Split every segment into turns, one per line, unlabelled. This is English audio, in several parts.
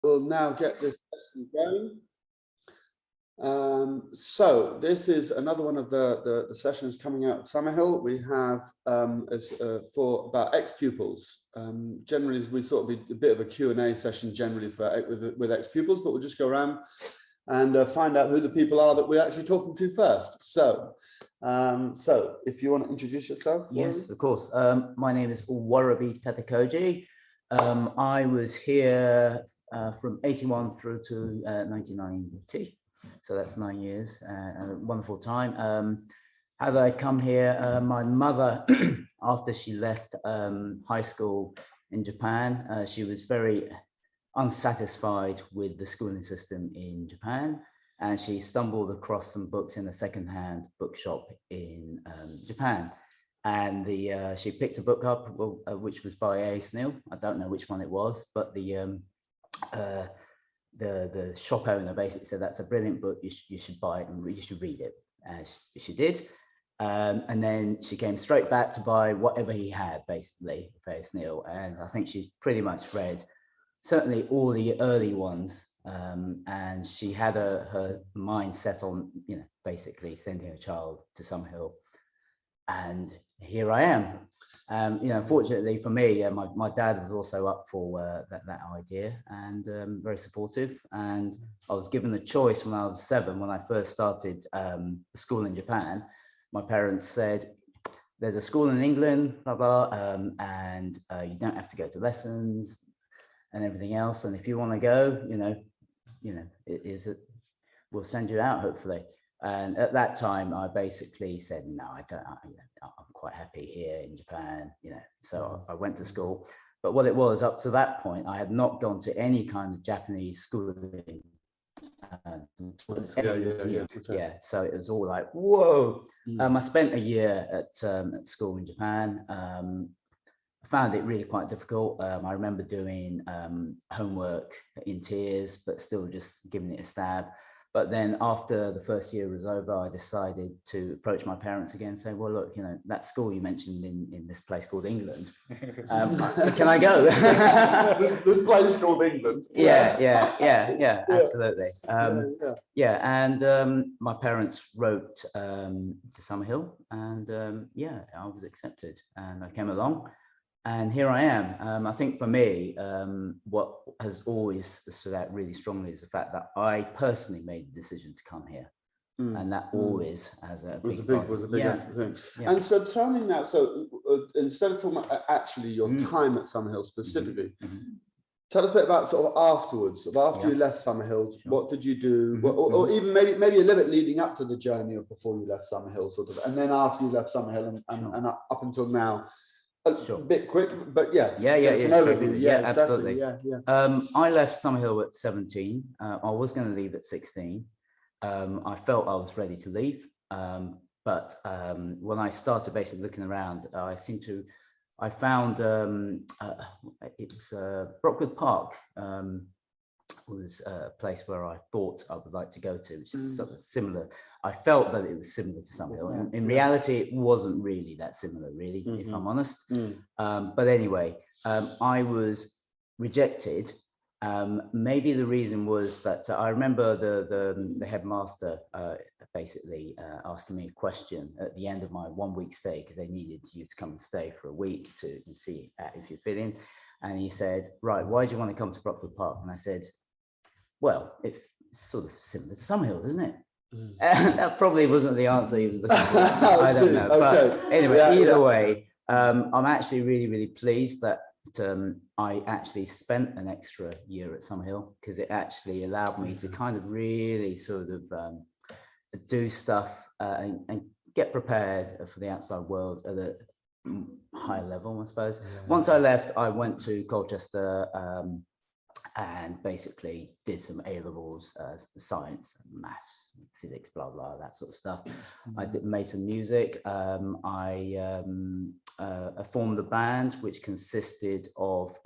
we'll now get this lesson going. So this is another one of the sessions coming out of Summerhill. We have for about ex-pupils. Generally, we sort of be a bit of a Q&A session generally for with ex-pupils, but we'll just go around and find out who the people are that we're actually talking to first. So, if you want to introduce yourself.
Yes, of course. My name is Warabi Tatakoji. I was here from 81 through to 1990. So that's 9 years, a wonderful time. How did I come here? My mother, after she left high school in Japan, she was very unsatisfied with the schooling system in Japan, and she stumbled across some books in a secondhand bookshop in Japan. And she picked a book up, which was by A. Snell. I don't know which one it was, but the shop owner basically said, that's a brilliant book, you should buy it and you should read it. She did. And then she came straight back to buy whatever he had, basically, for Snell. And I think she's pretty much read certainly all the early ones. And she had her mind set on, basically sending her child to Summerhill. And here I am. Fortunately for me, my dad was also up for that idea, and very supportive. And I was given the choice when I was 7, when I first started school in Japan. My parents said, there's a school in England, blah, blah, and you don't have to go to lessons and everything else. And if you want to go, we'll send you out, hopefully. And at that time, I basically said, no, I don't. I'm quite happy here in Japan, So I went to school. But what it was, up to that point, I had not gone to any kind of Japanese schooling. So it was all like, whoa. I spent a year at school in Japan. I found it really quite difficult. I remember doing homework in tears, but still just giving it a stab. But then after the first year was over, I decided to approach my parents again and say, well, look, that school you mentioned in this place called England, can I go?
this place called England.
Yeah, absolutely. And my parents wrote to Summerhill, and I was accepted, and I came along. And here I am. I think for me, what has always stood out really strongly is the fact that I personally made the decision to come here. And that always has a big
thing. Yeah. And so tell me now, so instead of talking about actually your time at Summerhill specifically, tell us a bit about sort of afterwards, after you left Summerhill, what did you do? Or even maybe a little bit leading up to the journey of before you left Summerhill, sort of, and then after you left Summerhill and up until now. A bit quick, but
absolutely. I left Summerhill at 17. I was going to leave at 16. I felt I was ready to leave, but when I started basically looking around, I found it was Brockwood Park was a place where I thought I would like to go to, which is sort of similar. I felt that it was similar to Summerhill. In reality, it wasn't really that similar, really, if I'm honest. But anyway, I was rejected. Maybe the reason was that I remember the headmaster basically asking me a question at the end of my 1-week stay, because they needed you to come and stay for a week to see if you fit in. And he said, right, why do you want to come to Brockwood Park? And I said, well, it's sort of similar to Summerhill, isn't it? That probably wasn't the answer he was looking for. I don't know. But anyway, either way, I'm actually really, really pleased that I actually spent an extra year at Summerhill, because it actually allowed me to kind of really sort of do stuff and get prepared for the outside world at a high level, I suppose. Once I left, I went to Colchester and basically did some A-levels, science, maths, physics, blah, blah, that sort of stuff. I made some music. I formed a band which consisted of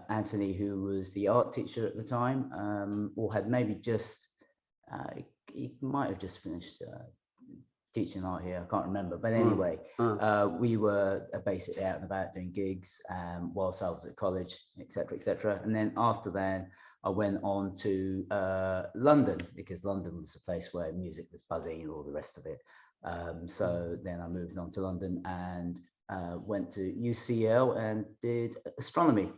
Anthony, who was the art teacher at the time, or had maybe just, he might have just finished teaching art here. I can't remember, but anyway, we were basically out and about doing gigs whilst I was at college, etc., etc. And then after that, I went on to London, because London was the place where music was buzzing and all the rest of it. So then I moved on to London and went to UCL and did astronomy.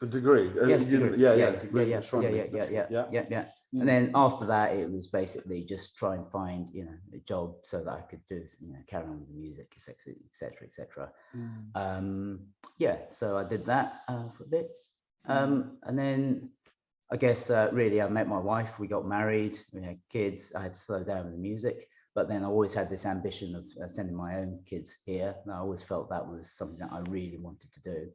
A degree.
Yes,
degree in astronomy.
Yeah. And then after that, it was basically just try and find, a job so that I could do, carry on with the music, etc., etc. So I did that for a bit. And then I guess really I met my wife, we got married, we had kids. I had to slow down with the music, but then I always had this ambition of sending my own kids here. And I always felt that was something that I really wanted to do.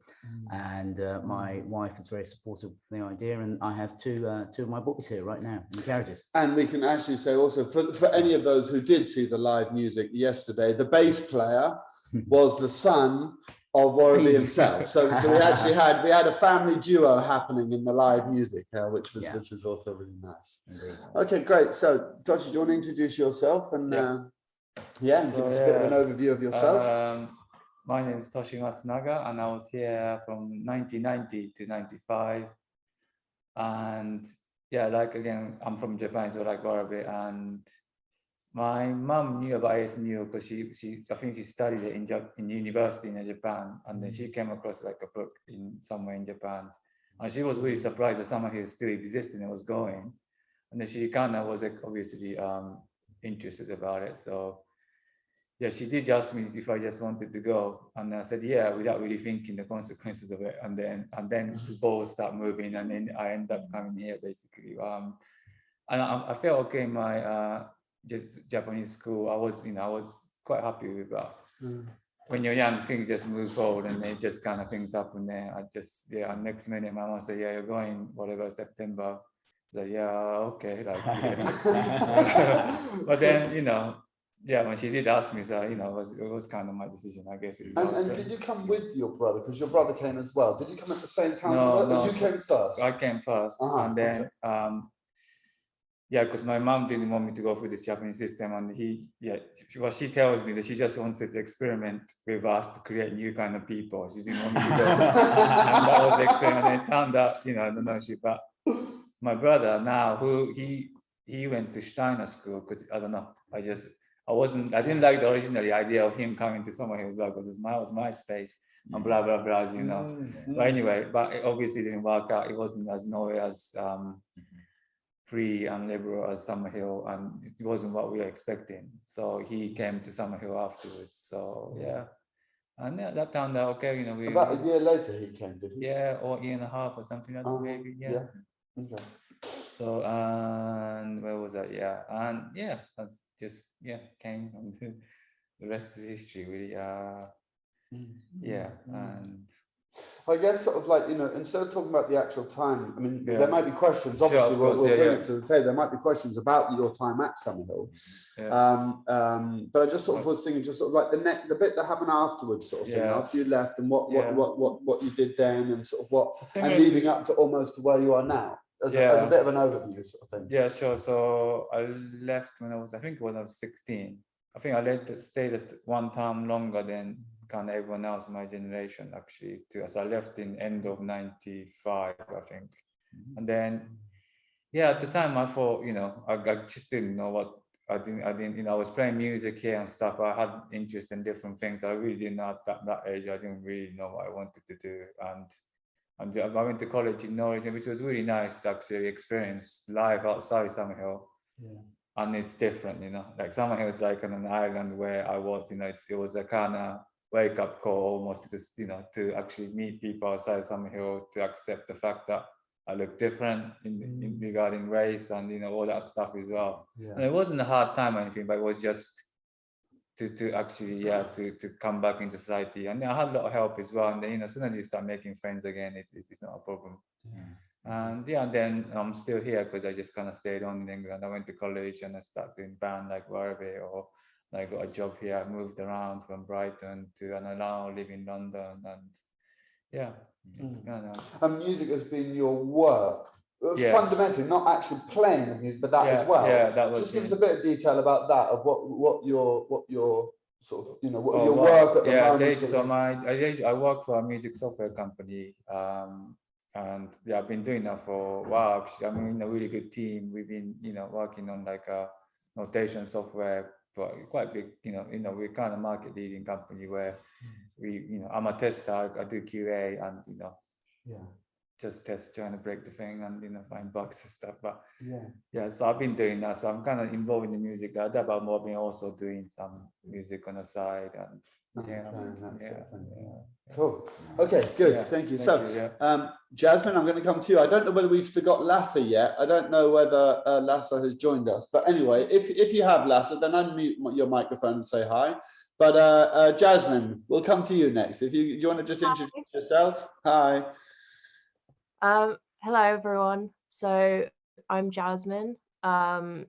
And my wife is very supportive of the idea, and I have two of my boys here right now in the carriages. And
we can actually say also for any of those who did see the live music yesterday, the bass player was the son of Warraby himself. So we actually had a family duo happening in the live music, which was also really nice. Indeed. Okay, great. So Toshi, do you want to introduce yourself and and give us a bit of an overview of yourself?
My name is Toshi Matsunaga, and I was here from 1990 to 95. And again, I'm from Japan, so like Warraby, and my mom knew about ASNU because I think she studied it in university in Japan, and then she came across like a book somewhere in Japan, and she was really surprised that Summerhill still existed and was going, and then she kind of was like obviously interested about it. So she did ask me if I just wanted to go, and I said without really thinking the consequences of it, and then the balls start moving, and then I ended up coming here basically. And I felt okay in my Japanese school. I was quite happy with that. When you're young, things just move forward, and then just kind of things happen there. I just next minute my mom said, you're going whatever September. I said, okay, but then when she did ask me, so it was kind of my decision, I guess.
And did you come with your brother? Because your brother came as well. Did you come at the same time?
No,
you came first.
I came first, and then because my mom didn't want me to go through this Japanese system, and she tells me that she just wanted to experiment with us to create new kind of people. She didn't want me to go, and that was the experiment. And it turned out, I don't know, but my brother now, he went to Steiner School, because I don't know, I didn't like the original idea of him coming to Summerhill as well, because it was my space and blah blah blah, as you know. But anyway, it obviously didn't work out. It wasn't as free and liberal as Summerhill, and it wasn't what we were expecting. So he came to Summerhill afterwards. So and that turned out okay.
About a year later he came, did he?
Or a year and a half or something like that, maybe.
Okay.
So and where was that? And that's just came, and the rest is history, really. And
I guess sort of like, instead of talking about the actual time, I mean, there might be questions, obviously, we'll bring it to the table. There might be questions about your time at Summerhill. But I just sort of was thinking, just sort of like the bit that happened afterwards, sort of thing, after you left, and what you did then, and sort of and leading up to almost to where you are now, as a bit of an overview sort of thing.
Yeah, sure. So I left when I was 16. I think I stayed at one term longer than kind of everyone else in my generation, actually, too. So I left in end of 95, I think. And then, at the time I thought, I just didn't know what, I didn't, I was playing music here and stuff. I had interest in different things. I really didn't know at that age, I didn't really know what I wanted to do. And I went to college in Norwich, which was really nice to actually experience life outside Summerhill. And it's different, like Summerhill is like on an island where I was, it was a kind of wake up call almost, just, to actually meet people outside Summerhill, to accept the fact that I look different in regarding race and, all that stuff as well. And it wasn't a hard time or anything, but it was just to actually, to come back into society. And I had a lot of help as well. And then, as soon as you start making friends again, it's not a problem. And then I'm still here because I just kind of stayed on in England. I went to college and I started doing band like Warraby, or I got a job here. I moved around from Brighton and I now live in London. And it's kind of.
And music has been your work fundamentally, not actually playing the music, but that as well.
Yeah, that was.
Just give us a bit of detail about that, of what your sort of, what your work at the moment.
I work for a music software company, and I've been doing that for a while. Actually, I'm in a really good team. We've been, working on like a notation software, but quite big. We're kind of market leading company where I'm a tester. I do QA, and just trying to break the thing and find bugs and stuff. But so I've been doing that. So I'm kind of involved in the music. But I've been also doing some music on the side, and
Cool. Okay, good. Thank you. Jasmine, I'm going to come to you. I don't know whether we've still got Lasse yet. I don't know whether Lasse has joined us. But anyway, if you have Lasse, then unmute your microphone and say hi. But Jasmine, we'll come to you next. Do you want to just introduce yourself? Hi.
Hello, everyone. So I'm Jasmine. I'm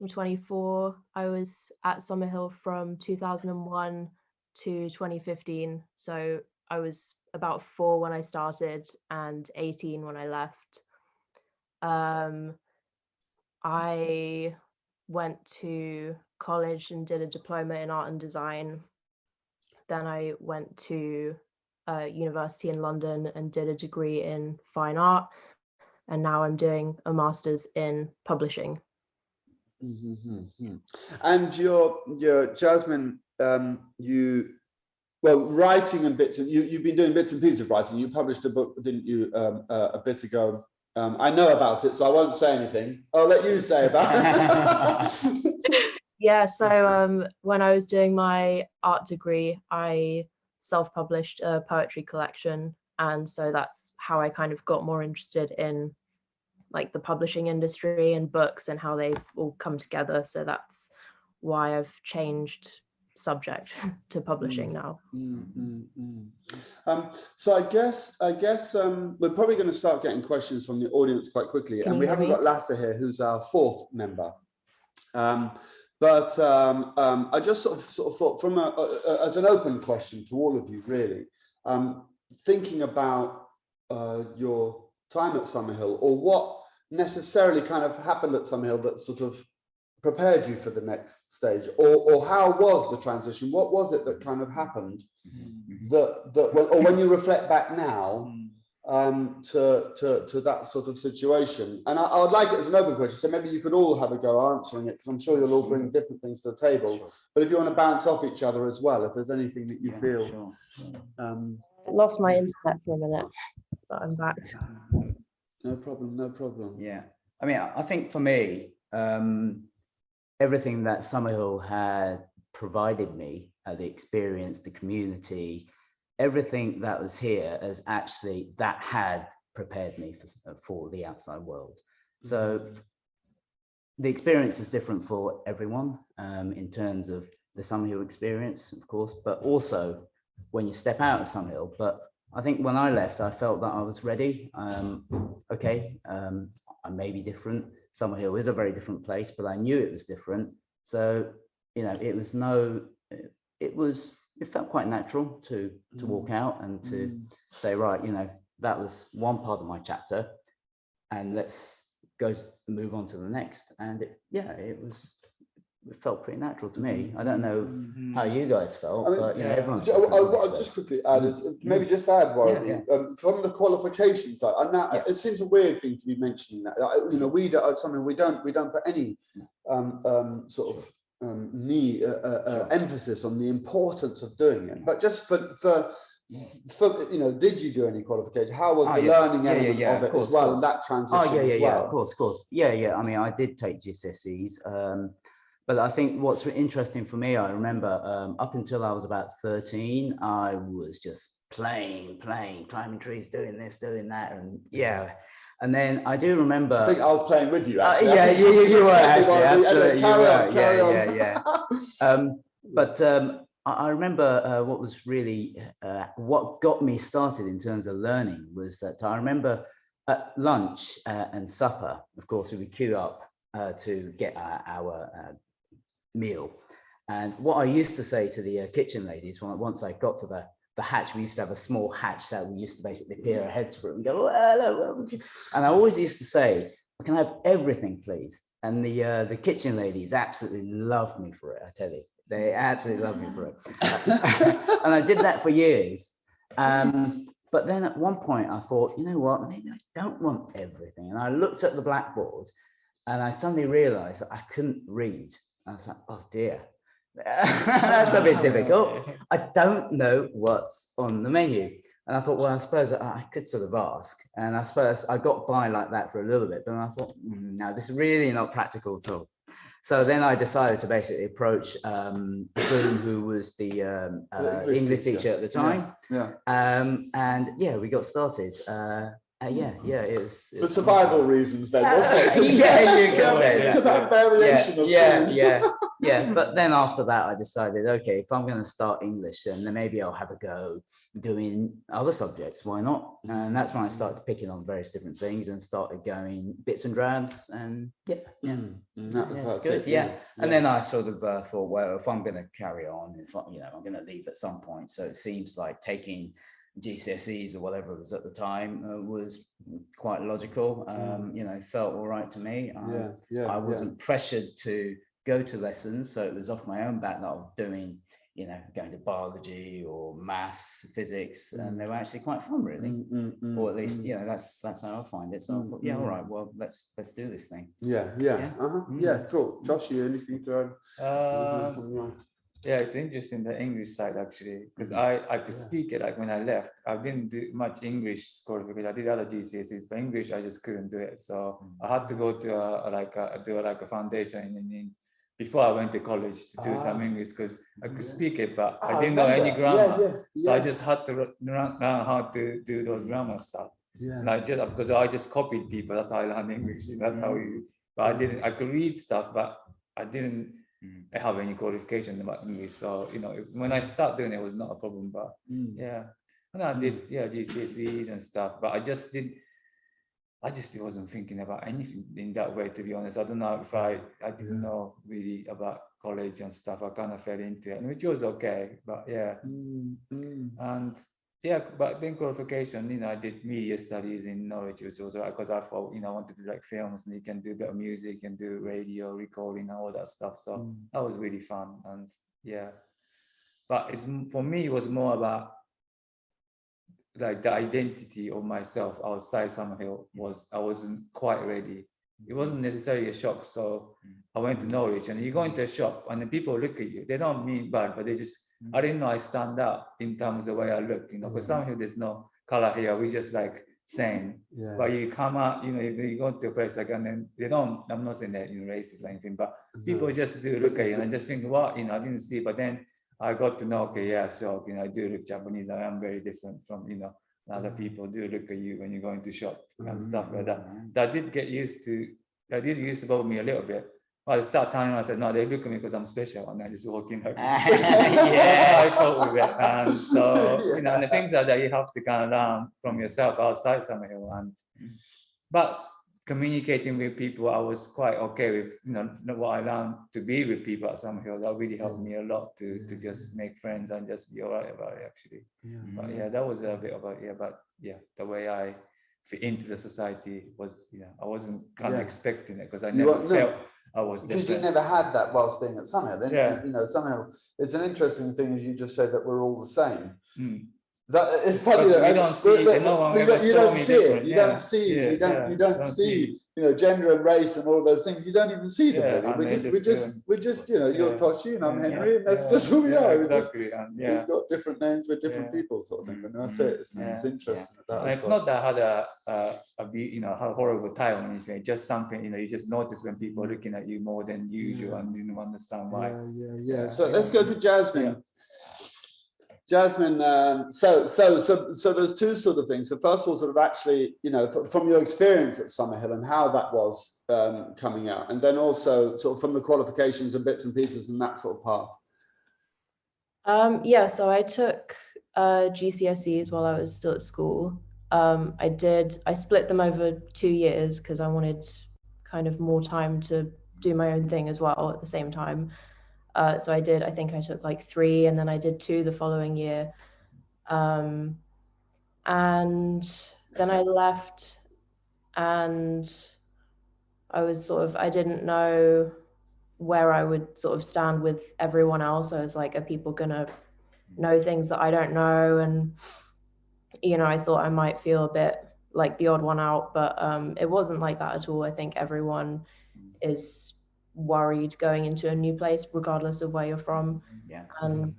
24. I was at Summerhill from 2001 to 2015. So I was about 4 when I started and 18 when I left. I went to college and did a diploma in art and design. Then I went to university in London and did a degree in fine art, and now I'm doing a master's in publishing.
And your Jasmine, writing and bits, and you've been doing bits and pieces of writing. You published a book, didn't you, a bit ago? I know about it, so I won't say anything. I'll let you say about it.
Yeah, so when I was doing my art degree, I self-published a poetry collection, and so that's how I kind of got more interested in like the publishing industry and books and how they all come together. So that's why I've changed subject to publishing now.
So I guess we're probably going to start getting questions from the audience quite quickly, and we haven't got Lasse here, who's our 4th member. But I just sort of thought, from as an open question to all of you, really, thinking about your time at Summerhill, or what necessarily kind of happened at Summerhill that sort of prepared you for the next stage, or how was the transition? What was it that kind of happened or when you reflect back now, to that sort of situation? And I would like it as an open question, so maybe you could all have a go answering it, because I'm sure you'll all bring different things to the table. But if you want to bounce off each other as well, if there's anything that you feel.
I lost my internet for a minute, but I'm back.
No problem.
Yeah, I mean, I think for me, everything that Summerhill had provided me, the experience, the community, everything that was here had prepared me for the outside world. So the experience is different for everyone, in terms of the Summerhill experience, of course, but also when you step out of Summerhill. But I think when I left, I felt that I was ready. I may be different. Summerhill is a very different place, but I knew it was different. So, it felt quite natural to walk out and to say, right, that was one part of my chapter, and let's move on to the next. And it felt pretty natural to me. I don't know how you guys felt, but everyone's.
What I'll just quickly add is maybe just add from the qualification side. And now it seems a weird thing to be mentioning that. We don't put any sort of emphasis on the importance of doing it. But just for did you do any qualification? How was the learning element of it as well, and that transition as well?
Of course. Yeah. I mean, I did take GCSEs. But I think what's interesting for me, I remember up until I was about 13, I was just playing, climbing trees, doing this, doing that, and And then I do remember.
I think I was playing with you. Actually,
you were actually absolutely.
Carry on.
But I remember what was really what got me started in terms of learning was that I remember at lunch and supper, of course, we would queue up to get our meal. And what I used to say to the kitchen ladies once I got to the the hatch, we used to have a small hatch that we used to basically peer our heads through and go, hello. And I always used to say, can I have everything, please? And the kitchen ladies absolutely loved me for it, I tell you. They absolutely loved me for it. And I did that for years. But then at one point I thought, you know what, maybe I don't want everything. And I looked at the blackboard and I suddenly realized that I couldn't read. I was like, oh dear, that's a bit difficult. I don't know what's on the menu. And I thought, well, I suppose I could sort of ask. And I suppose I got by like that for a little bit, but then I thought, no, this is really not practical at all. So then I decided to basically approach Boone, who was the English teacher at the time. And yeah, we got started. It was
for survival reasons then, wasn't it?
Yeah, you can say that.
To that variation of food.
Yeah. But then after that, I decided, okay, if I'm going to start English, then maybe I'll have a go doing other subjects. Why not? And that's when I started picking on various different things and started going bits and drabs. And it's good. And then I sort of thought, well, if I'm going to carry on, if I'm going to leave at some point. So it seems like taking GCSEs or whatever it was at the time was quite logical. Felt all right to me. I wasn't pressured to go to lessons, so it was off my own back that I was doing, going to biology or maths, physics, and they were actually quite fun, really. Or at least, that's how I find it. So I thought, all right, well, let's do this thing. Cool.
Josh, you anything to add?
Yeah, it's interesting, the English side actually, because I could speak it. Like when I left, I didn't do much English qualification. I did other GCSEs, but English I just couldn't do it. So I had to go to a foundation before I went to college to do some English, because I could speak it, but I didn't know any grammar. So I just had to learn how to do those grammar stuff. And because I just copied people. That's how I learned English. That's how but I could read stuff, but I didn't have any qualification about English. So when I started doing it, it was not a problem. But and I did GCSEs and stuff, but I just wasn't thinking about anything in that way, to be honest. I don't know if I didn't know really about college and stuff. I kind of fell into it, which was okay. But but then qualification, I did media studies in Norwich, which was because I thought, I wanted to do like films, and you can do a bit of music and do radio recording and all that stuff. So that was really fun. And but for me, it was more about like the identity of myself outside Summerhill I wasn't quite ready. It wasn't necessarily a shock. So I went to Norwich, and you go into a shop and the people look at you. They don't mean bad, but they just, I didn't know I stand out in terms of the way I look, because Summerhill, there's no color here. We just like same. But you come out, you go to a place like, and then they don't, I'm not saying that racist or anything, but people just do look at you and just think, well, I didn't see, but then I got to know, okay, yeah, sure, I do look Japanese. I am very different from, other people do look at you when you go into shop and stuff like that. That did used to bother me a little bit. But I started telling them, I said, no, they look at me because I'm special, and I just walk in like, I thought with it. And so, and the things that you have to kind of learn from yourself outside Summerhill. But communicating with people, I was quite okay with, what I learned to be with people at Summerhill. That really helped me a lot to just make friends and just be all right about it, actually. But that was a bit of the way I fit into the society was, I wasn't kind of expecting it, because I never felt I was different.
Because you never had that whilst being at Summerhill. Summerhill, it's an interesting thing, as you just said, that we're all the same. That it's funny that
you don't see it.
You don't see gender and race and all those things. You don't even see them really. We're just you're Toshi and I'm Henry, and that's just who we are.
Exactly.
We've got different names with different people, sort of thing. And that's it. It's interesting.
It's not that I had a horrible time or anything. Just something you just notice when people are looking at you more than usual, and you don't understand why.
So let's go to Jasmine. Jasmine, so there's two sort of things. So first of all, sort of actually, from your experience at Summerhill and how that was coming out, and then also sort of from the qualifications and bits and pieces and that sort of path.
So I took GCSEs while I was still at school. I split them over 2 years because I wanted kind of more time to do my own thing as well at the same time. So I think I took like 3, and then I did 2 the following year. And then I left, and I didn't know where I would sort of stand with everyone else. I was like, are people gonna know things that I don't know? And, you know, I thought I might feel a bit like the odd one out, but it wasn't like that at all. I think everyone is worried going into a new place, regardless of where you're from.
Yeah.
And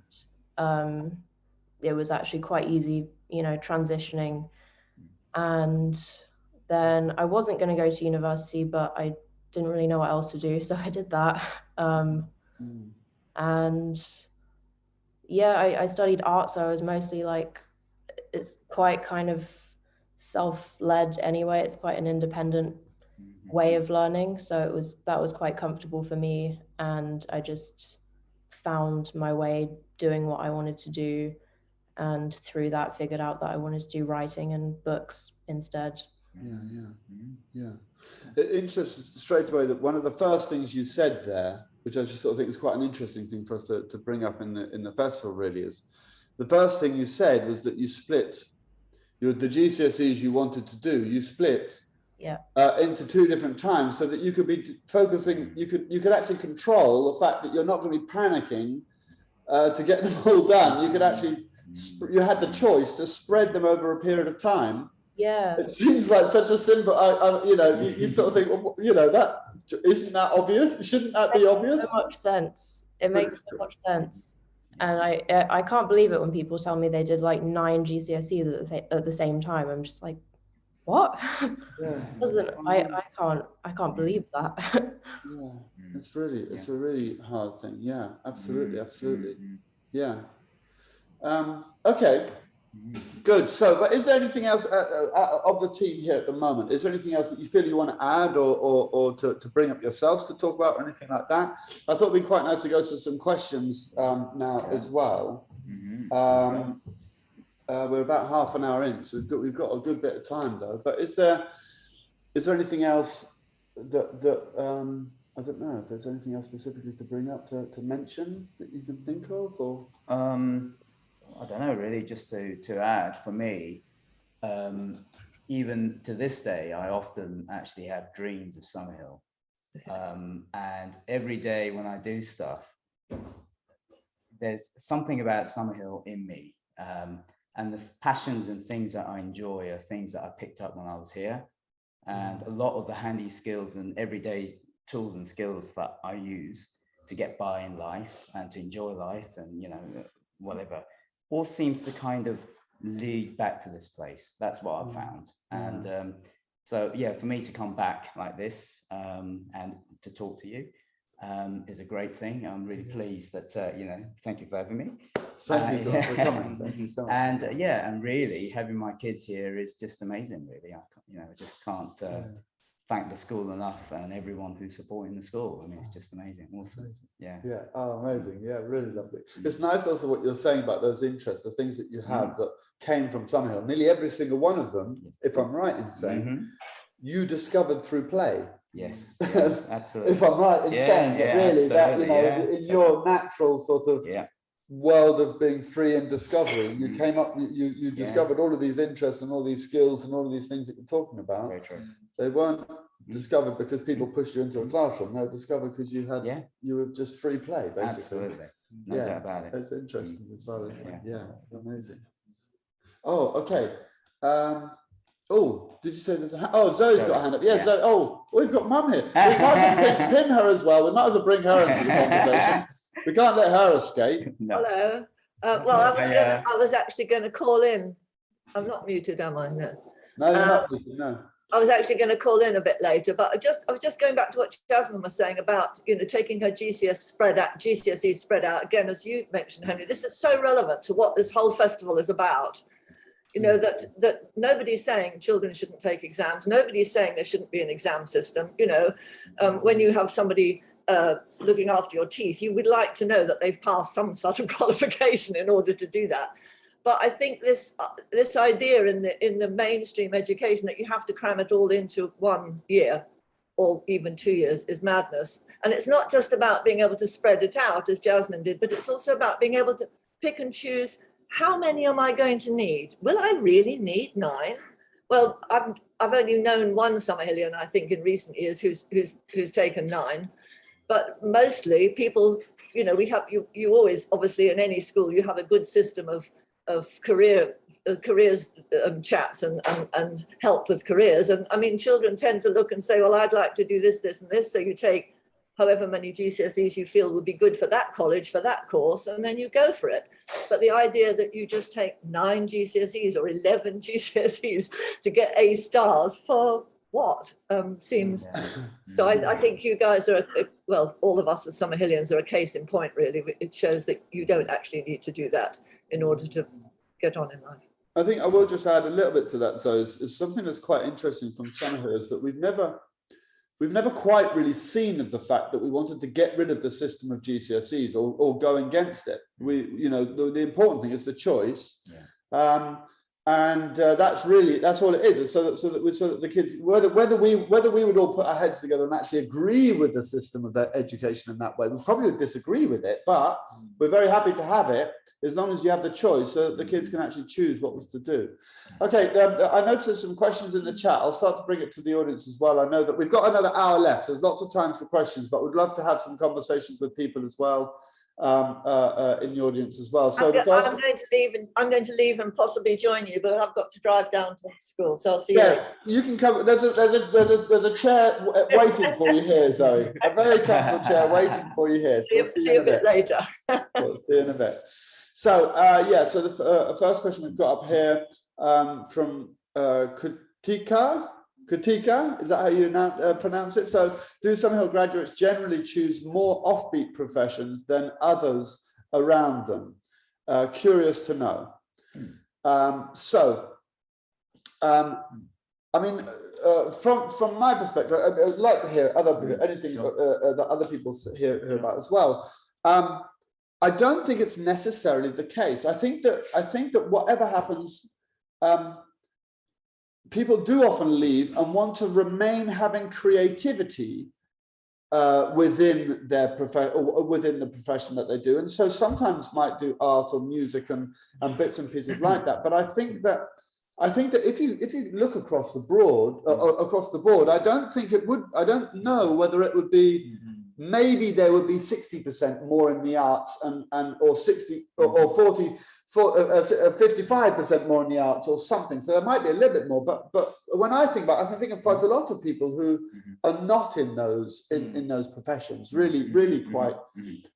it was actually quite easy, you know, transitioning. And then I wasn't going to go to university, but I didn't really know what else to do, so I did that. And yeah, I studied art, so I was mostly like, it's quite kind of self-led anyway. It's quite an independent way of learning, so that was quite comfortable for me, and I just found my way doing what I wanted to do, and through that figured out that I wanted to do writing and books instead.
Interesting straight away that one of the first things you said there, which I just sort of think is quite an interesting thing for us to bring up in the festival, really, is the first thing you said was that you split the GCSEs you wanted to do, you split into 2 different times, so that you could be focusing, you could actually control the fact that you're not going to be panicking to get them all done. You could actually, you had the choice to spread them over a period of time.
Yeah,
it seems like such a simple, you know, you sort of think, well, you know, that isn't that obvious? Shouldn't that be obvious?
So much sense. It makes so much sense. And I can't believe it when people tell me they did like 9 GCSEs at the same time. I'm just like, what? I can't believe that.
It's a really hard thing. Yeah, absolutely. Yeah. Okay. Good. So, but is there anything else of the team here at the moment? Is there anything else that you feel you want to add or to bring up yourselves to talk about or anything like that? I thought it'd be quite nice to go to some questions now as well. We're about half an hour in, so we've got a good bit of time though. But is there anything else that I don't know if there's anything else specifically to bring up to mention that you can think of, or
I don't know, really, just to add, for me, even to this day, I often actually have dreams of Summerhill. And every day when I do stuff, there's something about Summerhill in me. And the passions and things that I enjoy are things that I picked up when I was here. And a lot of the handy skills and everyday tools and skills that I use to get by in life and to enjoy life and, you know, whatever, all seems to kind of lead back to this place. That's what I've found. And so, yeah, for me to come back like this and to talk to you is a great thing. I'm really pleased that, you know, thank you for having me.
Thank you so much for coming. Thank you so much.
And yeah, and really having my kids here is just amazing, really. I just can't thank the school enough and everyone who's supporting the school. I mean, it's just amazing. Awesome. Yeah.
Oh, amazing. Yeah, really lovely. It's nice also what you're saying about those interests, the things that you have that came from Summerhill. Nearly every single one of them, if I'm right in saying, you discovered through play.
Yes, absolutely.
If I'm right in saying that, really, that, you know, in your natural sort of world of being free and discovery, you came up, you discovered all of these interests and all these skills and all of these things that you're talking about.
Very true.
They weren't discovered because people pushed you into a classroom. They were discovered because you had you were just free play, basically.
Absolutely. No doubt about it.
It's interesting as well, isn't it? Yeah, amazing. Oh, okay. Oh, did you say there's a hand? Oh, Zoe's got a hand up. Yeah, Zoe. Oh, we've got Mum here. We might as well pin her as well. We might as well bring her into the conversation. We can't let her escape.
No. Hello. Well, I was actually going to call in. I'm not muted, am I? No.
No, you're not muted, no.
I was actually going to call in a bit later, but I was just going back to what Jasmine was saying about, you know, taking her GCSE spread out. Again, as you mentioned, Henry, this is so relevant to what this whole festival is about. You know, that nobody's saying children shouldn't take exams. Nobody's saying there shouldn't be an exam system. You know, when you have somebody looking after your teeth, you would like to know that they've passed some sort of qualification in order to do that. But I think this idea in the mainstream education that you have to cram it all into 1 year or even 2 years is madness. And it's not just about being able to spread it out as Jasmine did, but it's also about being able to pick and choose how many am I going to need? Will I really need 9? Well, I've only known one Summerhillian, I think, in recent years who's taken 9, but mostly people, you know, we have you always, obviously, in any school you have a good system of careers chats and help with careers. And I mean, children tend to look and say, well, I'd like to do this, this, and this. So you take however many GCSEs you feel would be good for that college, for that course, and then you go for it. But the idea that you just take 9 GCSEs or 11 GCSEs to get A stars for what seems. So I think you guys are, well, all of us as Summerhillians are a case in point, really. It shows that you don't actually need to do that in order to get on in life.
I think I will just add a little bit to that. So it's something that's quite interesting from Summerhill is that we've never quite really seen of the fact that we wanted to get rid of the system of GCSEs or go against it. You know, the important thing is the choice. Yeah. That's all it is. So that the kids, whether we would all put our heads together and actually agree with the system of their education in that way, we probably would disagree with it, but we're very happy to have it as long as you have the choice, so that the kids can actually choose what was to do. Okay, I noticed there's some questions in the chat. I'll start to bring it to the audience as well. I know that we've got another hour left. So there's lots of time for questions, but we'd love to have some conversations with people as well. In the audience as well. So
I'm going to leave and possibly join you, but I've got to drive down to school, so I'll see you later.
You can come. There's a chair waiting for you here, Zoe. A very comfortable chair waiting for you here. So
see you a bit later.
We'll see you in a bit. So so the first question we've got up here from Katika, is that how you pronounce it? So, do Summerhill graduates generally choose more offbeat professions than others around them? Curious to know. I mean, from my perspective, I'd like to hear anything that other people hear about as well. I don't think it's necessarily the case. I think that whatever happens, people do often leave and want to remain having creativity within their within the profession that they do, and so sometimes might do art or music and bits and pieces like that. But I think that if you look across the board, I don't think it would. I don't know whether it would be. Maybe there would be 60% more in the arts or 60 or 40. 55% more in the arts or something, so there might be a little bit more. But when I think about it, I can think of quite a lot of people who are not in those professions. Really quite.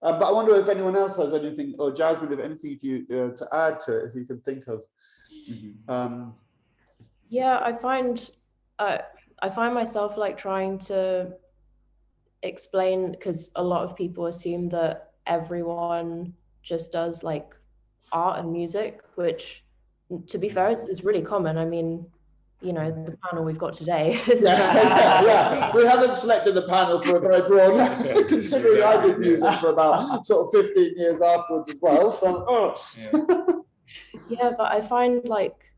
But I wonder if anyone else has anything, or Jasmine, if anything to add to it, if you can think of.
Yeah, I find myself like trying to explain, because a lot of people assume that everyone just does like art and music, which, to be fair, is really common. I mean, you know, the panel we've got today.
Yeah. We haven't selected the panel for a very broad, considering I did music for about sort of 15 years afterwards as well. So,
yeah, but I find like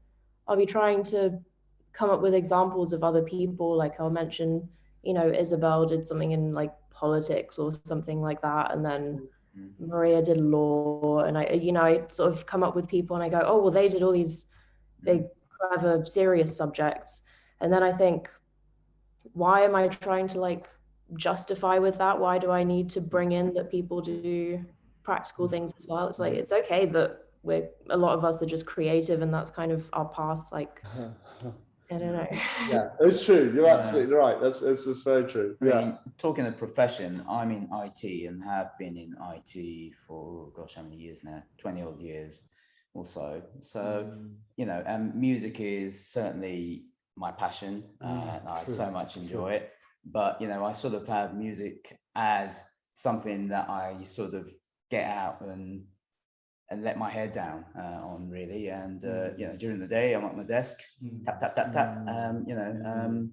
I'll be trying to come up with examples of other people. Like I'll mention, you know, Isabel did something in like politics or something like that, and then Maria did law, and I sort of come up with people and I go, oh, well, they did all these big, clever, serious subjects. And then I think, why am I trying to like justify with that? Why do I need to bring in that people do practical things as well? It's like, it's okay that a lot of us are just creative and that's kind of our path. Like, I don't know.
Yeah, it's true. You're absolutely right. That's very true.
I mean, talking of profession, I'm in IT and have been in IT for, gosh, how many years now? 20 odd years or so. So, you know, music is certainly my passion. I so much enjoy it. But, you know, I sort of have music as something that I sort of get out and let my hair down on, really. And you know, during the day I'm at my desk, tap tap tap tap. You know,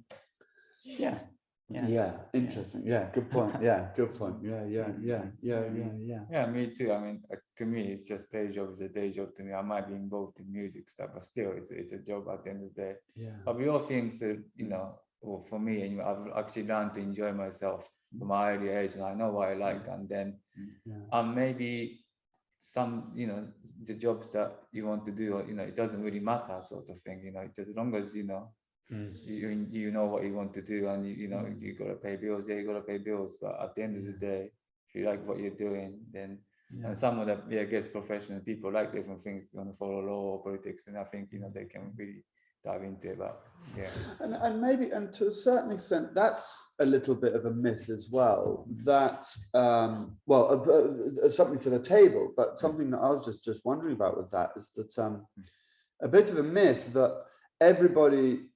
yeah, interesting. Yeah, good point. Yeah, good point. Yeah.
Me too. I mean, to me, it's just day job is a day job to me. I might be involved in music stuff, but still, it's a job at the end of the day.
Yeah.
But we all things that, you know, well, for me, and I've actually learned to enjoy myself from my early age, and I know what I like, and then maybe some, you know, the jobs that you want to do, or, it doesn't really matter, sort of thing. Just as long as you know what you want to do, and you got to pay bills. Yeah, you got to pay bills. But at the end of the day, if you like what you're doing, then and some of the gets professional people like different things. If you want to follow law or politics, then I think they can really dive into it. But
and maybe, and to a certain extent, that's a little bit of a myth as well. That something for the table, but something that I was just wondering about with that is that a bit of a myth that everybody,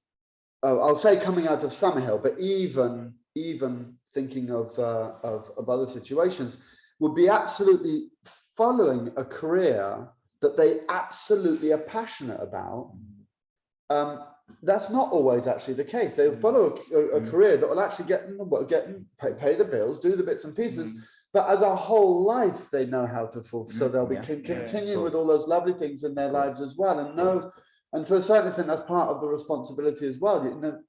I'll say coming out of Summerhill, but even thinking of other situations, would be absolutely following a career that they absolutely are passionate about. That's not always actually the case. They'll follow a career that will actually pay the bills, do the bits and pieces, but as a whole life, they know how to fulfill. So they'll be continuing with all those lovely things in their lives as well, and to a certain extent, that's part of the responsibility as well.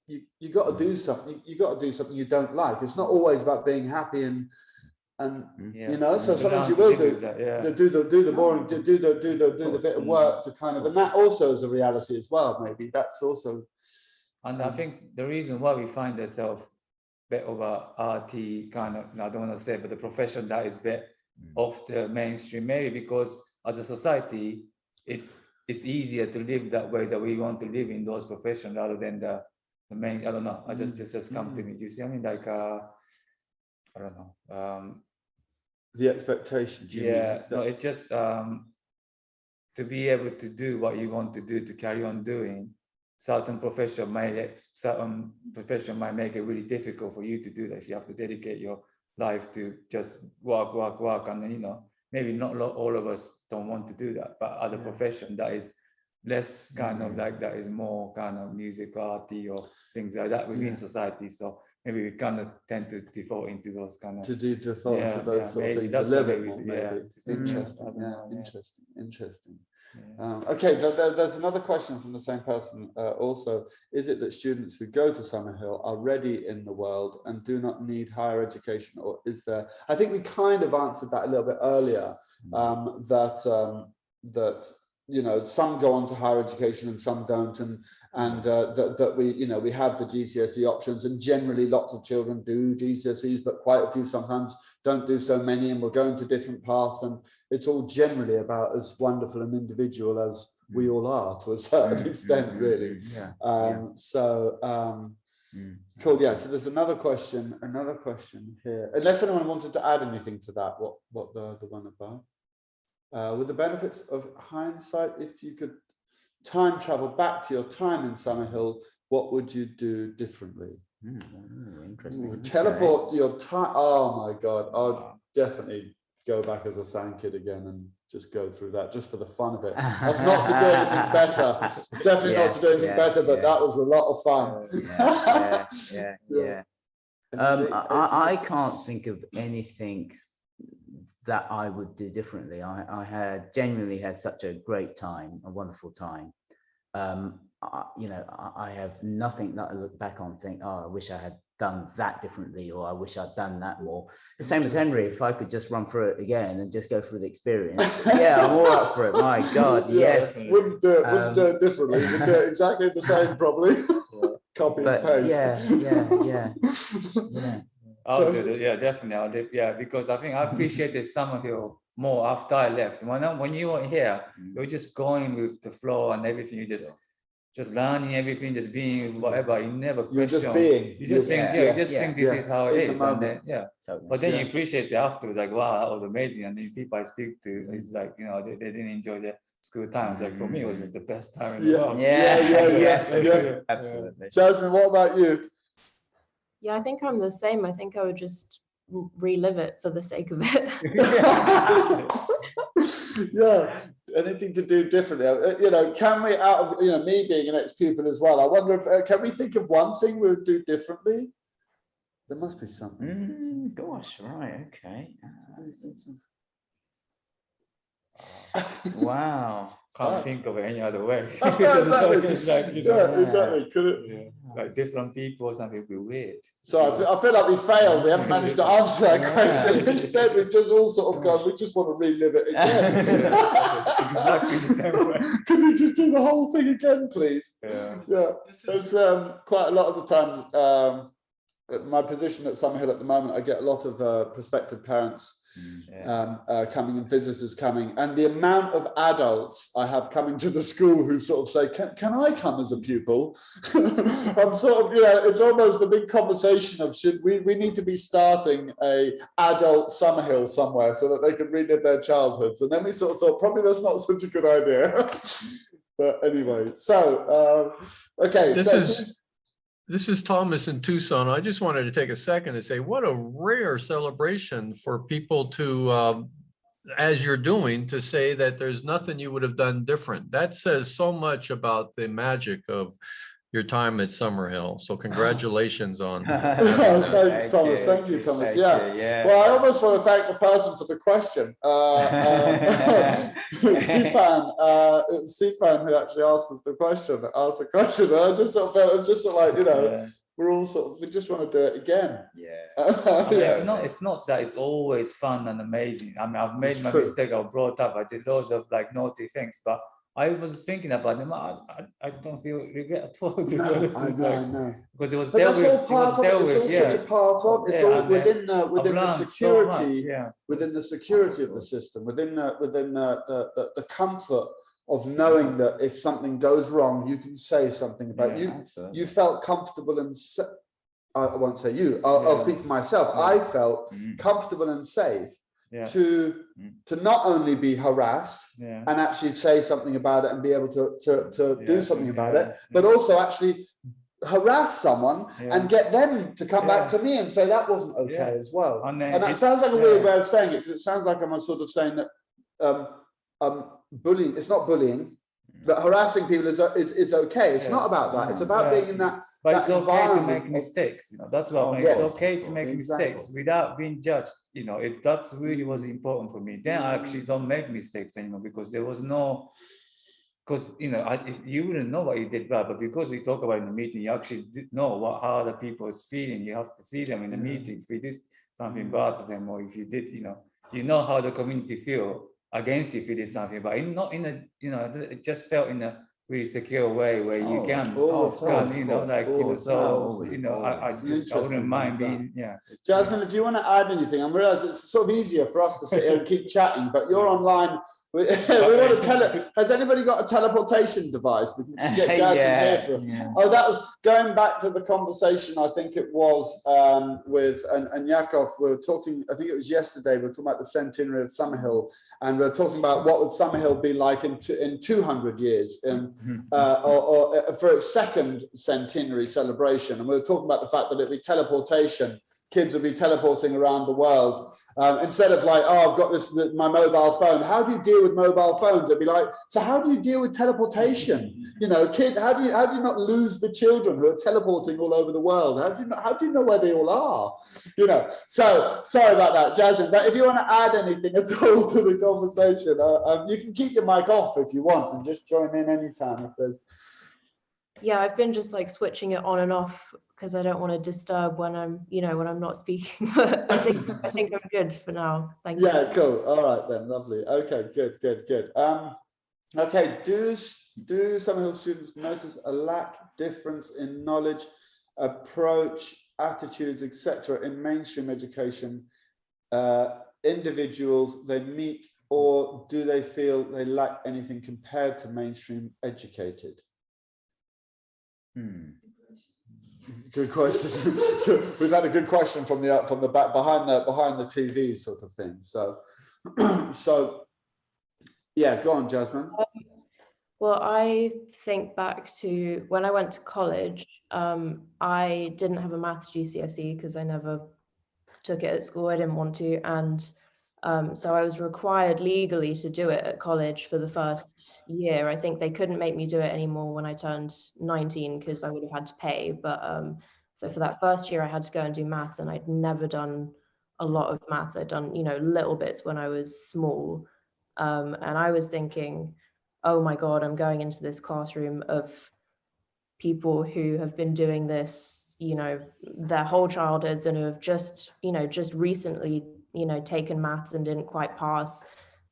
You got to do something. You got to do something you don't like. It's not always about being happy and so sometimes you will do the boring, do the bit of work to kind of, and that also is a reality as well. Maybe that's also.
And I think the reason why we find ourselves bit of a RT kind of, I don't want to say, but the profession that is bit off the mainstream, maybe because as a society, it's easier to live that way, that we want to live in those professions rather than the main. I don't know. I just come to me. Do you see? I mean, like I don't know.
The expectation.
No, it just to be able to do what you want to do, to carry on doing. Certain profession might make it really difficult for you to do that. If you have to dedicate your life to just work, and then maybe not all of us don't want to do that, but other profession that is less kind of like that is more kind of music, arty, or things like that within society. So maybe we kind of tend to default into those kind of
into those sort of things a little bit more. Maybe interesting. Okay, there's another question from the same person also. Is it that students who go to Summerhill are ready in the world and do not need higher education, or is there? I think we kind of answered that a little bit earlier. That some go on to higher education and some don't, and that we have the GCSE options, and generally lots of children do GCSEs, but quite a few sometimes don't do so many, and will go into different paths, and it's all generally about as wonderful an individual as we all are to a certain extent, really. Cool. Yeah, so there's another question here, unless anyone wanted to add anything to that, what the one above. With the benefits of hindsight, if you could time travel back to your time in Summerhill, what would you do differently?
Interesting.
Teleport your time. Oh my God, I'd definitely go back as a sand kid again and just go through that just for the fun of it. That's not to do anything better. It's definitely not to do anything better, but that was a lot of fun.
I can't think of anything that I would do differently. I had genuinely had such a great time, a wonderful time. I have nothing that I look back on and think, oh, I wish I had done that differently, or I wish I'd done that more. The same as Henry, if I could just run through it again and just go through the experience, I'm all up for it. My God, yes.
Wouldn't do it differently. Would do it exactly the same, probably. Copy and paste.
I'll do it. Definitely. I'll do it. Because I think I appreciated Summerhill more after I left. When you were here, you were just going with the flow and everything. You just learning everything, just being whatever. You never question.
You're just being.
You just think this is how it is. And then, but then you appreciate it afterwards. Like, wow, that was amazing. And then people I speak to, it's like, they didn't enjoy their school times. Like for me, it was just the best time in the world.
Absolutely.
Jasmine, what about you?
Yeah, I think I'm the same. I think I would just relive it for the sake of it.
Anything to do differently. Can we, out of me being an ex-pupil as well, I wonder if can we think of one thing we would do differently? There must be something.
Gosh, right, okay. Wow.
can't think of any other way.
Exactly.
It's like, you know,
Yeah, exactly. Could it?
yeah, like different people or something be weird.
So I feel like we failed. We haven't managed to answer that question. Instead, we've just all sort of gone, we just want to relive it again.
Exactly the same way.
Can we just do the whole thing again, please?
Yeah.
Yeah. It's quite a lot of the times, my position at Summerhill at the moment, I get a lot of prospective parents coming and visitors coming, and the amount of adults I have coming to the school who sort of say, can I come as a pupil? I'm sort of, it's almost the big conversation of should we need to be starting a adult Summerhill somewhere so that they can relive their childhoods. And then we sort of thought probably that's not such a good idea. But anyway, so okay.
This is Thomas in Tucson. I just wanted to take a second and say, what a rare celebration for people to, as you're doing, to say that there's nothing you would have done different. That says so much about the magic of your time at Summerhill. So congratulations on
Thanks, Thomas. Thank you, Thomas. Yeah. Well, I almost want to thank the person for the question. Sifan, who actually asked the question. And I just sort of felt, we're all sort of, we just want to do it again.
It's not that it's always fun and amazing. I mean, I've made my mistake. I brought up. I did loads of like naughty things, but I was thinking about them. I don't feel regret at all.
I know.
Because it was.
But that's all part of it. It's all such a part of. It's all within the security, within the security of the system, within the comfort of knowing that if something goes wrong, you can say something about it. You felt comfortable and I won't say you. I'll speak for myself. I felt comfortable and safe. To not only be harassed and actually say something about it and be able to do something about it, but also actually harass someone and get them to come back to me and say that wasn't okay as well. And that sounds like a weird way of saying it, because it sounds like I'm sort of saying that bullying, it's not bullying, that harassing people is okay. It's not about that. It's about being in that.
But it's okay to make mistakes. That's what I mean. It's okay to make mistakes without being judged. That's really was important for me. Then I actually don't make mistakes anymore, because there was no. Because you wouldn't know what you did bad, but because we talk about it in the meeting, you actually know how other people is feeling. You have to see them in the meeting. If you did something bad to them, or if you did, you know how the community feel against you if you did something, but not in a, it just felt in a really secure way where you can, I wouldn't mind being,
Jasmine, if you want to add anything, I realize it's sort of easier for us to sit here and keep chatting, but you're online. We want to has anybody got a teleportation device? We can just get Jasmine here for that was going back to the conversation. I think it was with and Yakov. We were talking, I think it was yesterday, we were talking about the centenary of Summerhill, and we were talking about what would Summerhill be like in 200 years or for its second centenary celebration. And we were talking about the fact that it'd be teleportation. Kids will be teleporting around the world instead of like, I've got my mobile phone. How do you deal with mobile phones? It'd be like, so how do you deal with teleportation? Kid, how do you not lose the children who are teleporting all over the world? How do you know where they all are? So sorry about that, Jasmine. But if you want to add anything at all to the conversation, you can keep your mic off if you want and just join in anytime if there's.
Yeah, I've been just like switching it on and off because I don't want to disturb when I'm, when I'm not speaking. But I think I'm good for now. Thank you.
Yeah, cool. All right then, lovely. Okay, good. Okay, do Summerhill students notice a difference in knowledge, approach, attitudes, etc. in mainstream education individuals they meet, or do they feel they lack anything compared to mainstream educated? Good question. We've had a good question from the back behind the TV sort of thing. So yeah, go on, Jasmine.
Well, I think back to when I went to college. I didn't have a maths GCSE because I never took it at school. I didn't want to, and so I was required legally to do it at college for the first year. I think they couldn't make me do it anymore when I turned 19 because I would have had to pay. But so for that first year, I had to go and do maths, and I'd never done a lot of maths. I'd done, little bits when I was small. And I was thinking, oh my God, I'm going into this classroom of people who have been doing this, you know, their whole childhoods and who have just, you know, just recently, you know, taken maths and didn't quite pass.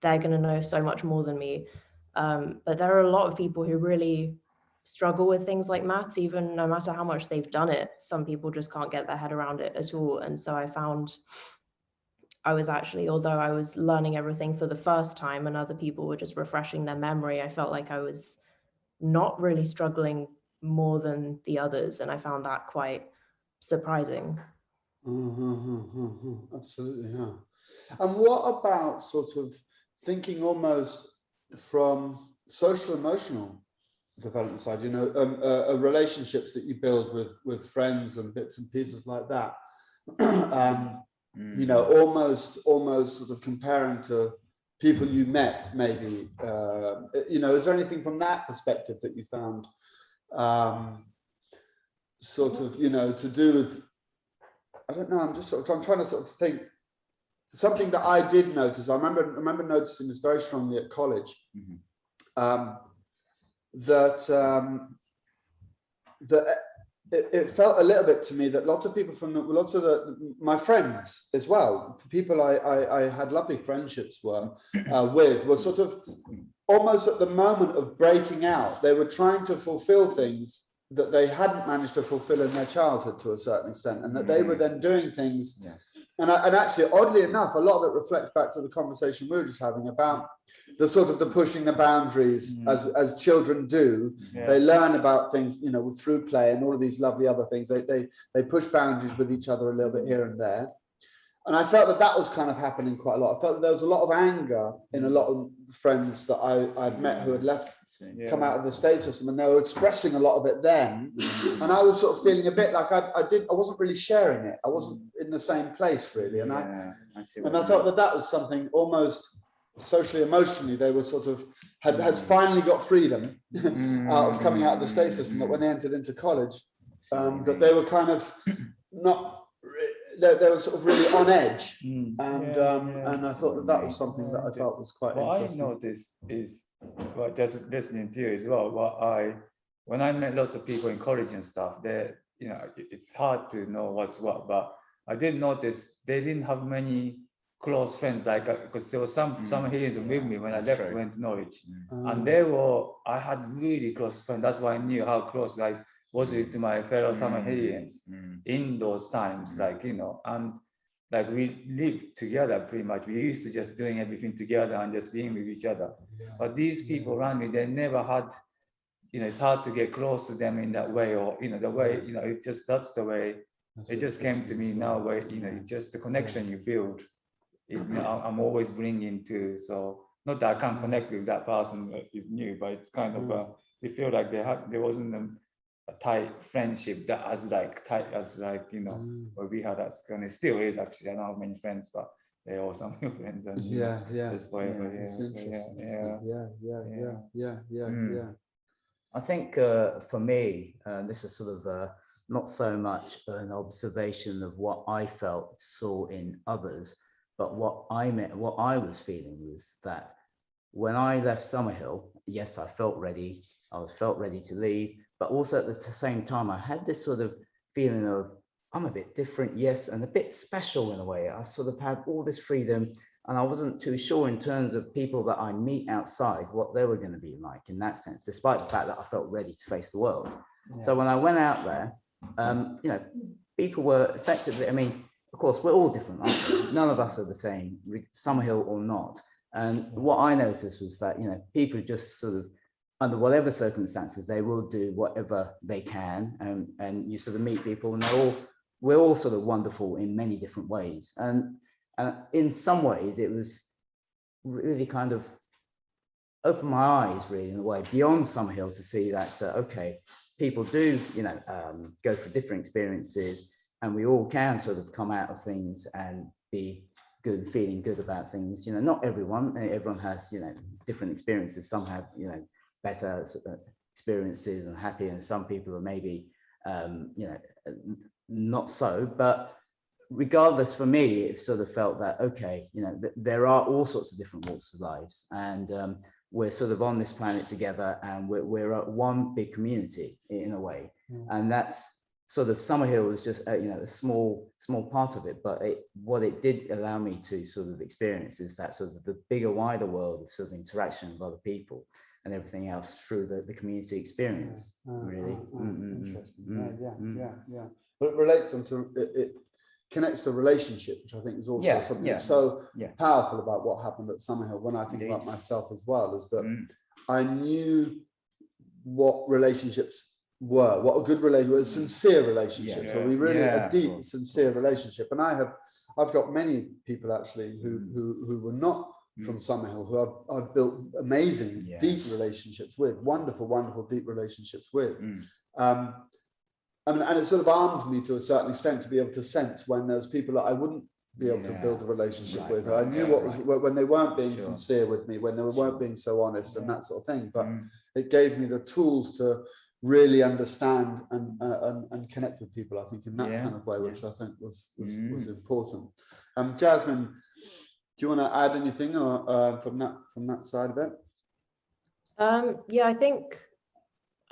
They're going to know so much more than me. But there are a lot of people who really struggle with things like maths, even no matter how much they've done it. Some people just can't get their head around it at all. And so I found I was actually, although I was learning everything for the first time and other people were just refreshing their memory, I felt like I was not really struggling more than the others. And I found that quite surprising.
Absolutely, yeah. And what about sort of thinking almost from social emotional development side, you know, relationships that you build with friends and bits and pieces like that? You know, almost sort of comparing to people you met, maybe, you know, is there anything from that perspective that you found sort of, you know, to do with, I don't know, I'm trying to sort of think, something that I did notice, I remember noticing this very strongly at college, that it felt a little bit to me that lots of people from my friends as well, people I had lovely friendships with, were sort of almost at the moment of breaking out. They were trying to fulfill things that they hadn't managed to fulfill in their childhood to a certain extent, and that they were then doing things. And actually, oddly enough, a lot of it reflects back to the conversation we were just having about the sort of the pushing the boundaries as children do. They learn about things, you know, through play and all of these lovely other things. They push boundaries with each other a little bit here and there. And I felt that was kind of happening quite a lot. I felt that there was a lot of anger in a lot of friends that I'd met who had left, come out of the state system, and they were expressing a lot of it then. And I was sort of feeling a bit like I wasn't really sharing it. I wasn't in the same place really. And I thought that was something almost socially, emotionally, they were sort of had finally got freedom out of coming out of the state system, that when they entered into college, that they were kind of not, they were sort of really on edge, and I thought that was something that I felt was quite interesting.
What I noticed is, well, just listening to you as well, when I met lots of people in college and stuff, they, you know, it's hard to know what's what, but I did notice they didn't have many close friends, like, because there was some Summerhillians with me when I left, went to Norwich, and I had really close friends. That's why I knew how close I was to my fellow Summerhillians in those times, like, you know, and like we lived together pretty much. We used to just doing everything together and just being with each other. But these people around me, they never had, you know, it's hard to get close to them in that way, or, you know, the way, you know, it just, that's the way it just came to me now, where, you know, just the connection you build, you know, I'm always bringing to, so not that I can't connect with that person that is new, but it's kind of, we feel like there wasn't a tight friendship that as like tight as, like, you know, what we had at school, and it still is actually. I don't have many friends, but they're all some new friends, and just forever.
It's interesting.
I think for me, this is sort of not so much an observation of what I saw in others, but what I was feeling was that when I left Summerhill, yes, I felt ready. I felt ready to leave, but also at the same time, I had this sort of feeling of, I'm a bit different, yes, and a bit special in a way. I sort of had all this freedom, and I wasn't too sure in terms of people that I meet outside, what they were going to be like in that sense, despite the fact that I felt ready to face the world. So when I went out there, you know, people were effectively, I mean, of course, we're all different, aren't we? None of us are the same, Summerhill or not. And what I noticed was that, you know, people just sort of, under whatever circumstances, they will do whatever they can, and you sort of meet people, and we're all sort of wonderful in many different ways. And in some ways, it was really kind of opened my eyes, really, in a way, beyond Summerhill, to see that, okay, people do, you know, go through different experiences, and we all can sort of come out of things and be good, feeling good about things. You know, not everyone has, you know, different experiences. Some have, you know, better experiences and happier, and some people are maybe you know, not so. But regardless, for me, it sort of felt that, okay, you know, there are all sorts of different walks of lives, and we're sort of on this planet together, and we're one big community in a way. And that's sort of Summerhill was just a small part of it, but what it did allow me to sort of experience is that sort of the bigger, wider world of sort of interaction with other people and everything else through the community experience. Really
interesting. Yeah. But it relates them to it connects to a relationship, which I think is also something so powerful about what happened at Summerhill. When I think about myself as well, is that I knew what relationships were, what a good relationship was, sincere relationships. So we really a deep, sincere relationship. And I've got many people actually who were not from Summerhill who I've built amazing, deep relationships with, wonderful, deep relationships with. And it sort of armed me to a certain extent to be able to sense when there's people that I wouldn't be able to build a relationship with. I knew what was when they weren't being sincere with me, when they weren't being so honest and that sort of thing. But it gave me the tools to really understand and connect with people, I think, in that kind of way, which I think was important. Jasmine, do you want to add anything from that side of it?
Yeah, I think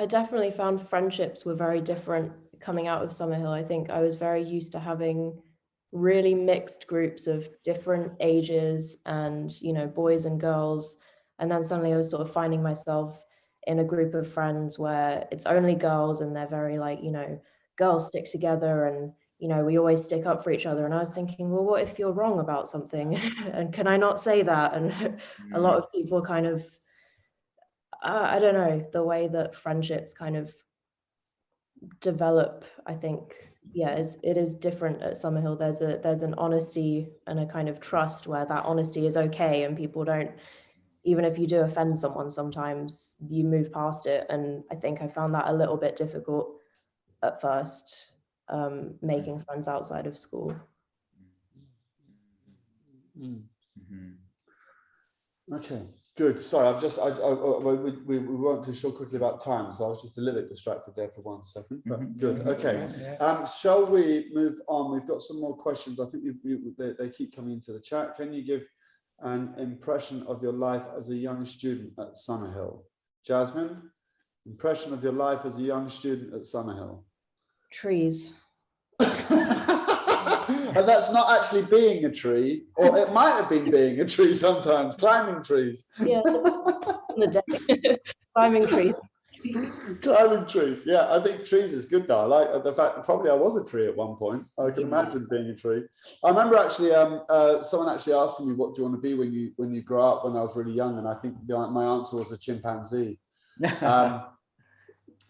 I definitely found friendships were very different coming out of Summerhill. I think I was very used to having really mixed groups of different ages and, boys and girls. And then suddenly I was sort of finding myself in a group of friends where it's only girls and they're very like, girls stick together and, we always stick up for each other. And I was thinking, well, what if you're wrong about something? And can I not say that? And a lot of people kind of, I don't know, the way that friendships kind of develop, I think, it is different at Summerhill. There's an honesty and a kind of trust where that honesty is okay, and people don't, even if you do offend someone, sometimes you move past it. And I think I found that a little bit difficult at first, making friends outside of school.
Okay. Good. Sorry, we weren't too sure quickly about time, so I was just a little bit distracted there for 1 second. But good. Okay. Shall we move on? We've got some more questions. I think they keep coming into the chat. Can you give an impression of your life as a young student at Summerhill? Jasmine, impression of your life as a young student at Summerhill?
Trees.
And that's not actually being a tree, or it might have been being a tree sometimes, climbing trees.
Yeah, on the day. Climbing trees.
Climbing trees. Yeah, I think trees is good though. I like the fact that probably I was a tree at one point. I can imagine being a tree. I remember actually someone actually asking me, what do you want to be when you grow up, when I was really young, and I think my answer was a chimpanzee.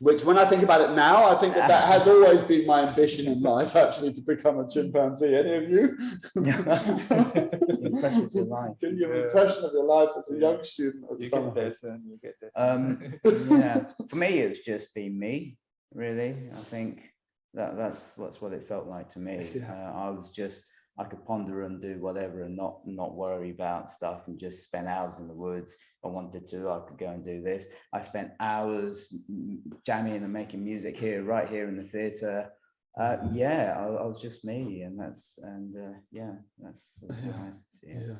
Which, when I think about it now, I think that has always been my ambition in life, actually, to become a chimpanzee. Any of you? Can you have an impression of your life as a young student at Summerhill?
You get this.
For me, it's just been me, really. I think that's what it felt like to me. I could ponder and do whatever and not worry about stuff, and just spend hours in the woods. If I wanted to, I could go and do this. I spent hours jamming and making music right here in the theatre. I was just me, and that's nice to see it.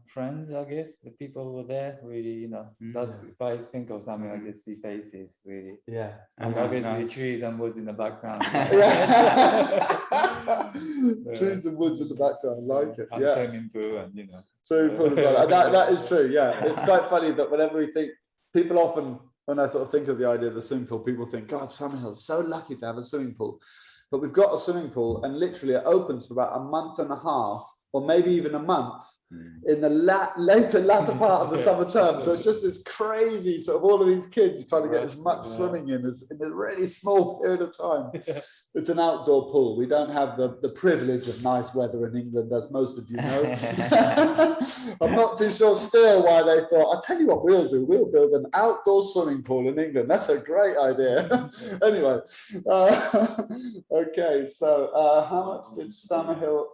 Friends, I guess the people who were there really, that's if I think of something, I just see faces really.
Yeah.
And obviously trees and woods in the background.
Trees and woods in the background, like it.
And swimming pool, and
Swimming pool as well. That is true. Yeah, it's quite funny that whenever we think, people often, when I sort of think of the idea of the swimming pool, people think, God, Summerhill's so lucky to have a swimming pool. But we've got a swimming pool, and literally it opens for about a month and a half, or maybe even a month, in the latter part of the summer term. So it's just this crazy sort of all of these kids trying to get as much swimming in a really small period of time. It's an outdoor pool. We don't have the privilege of nice weather in England, as most of you know. I'm not too sure still why they thought, I'll tell you what we'll do. We'll build an outdoor swimming pool in England. That's a great idea. Anyway, okay, so how much did Summerhill...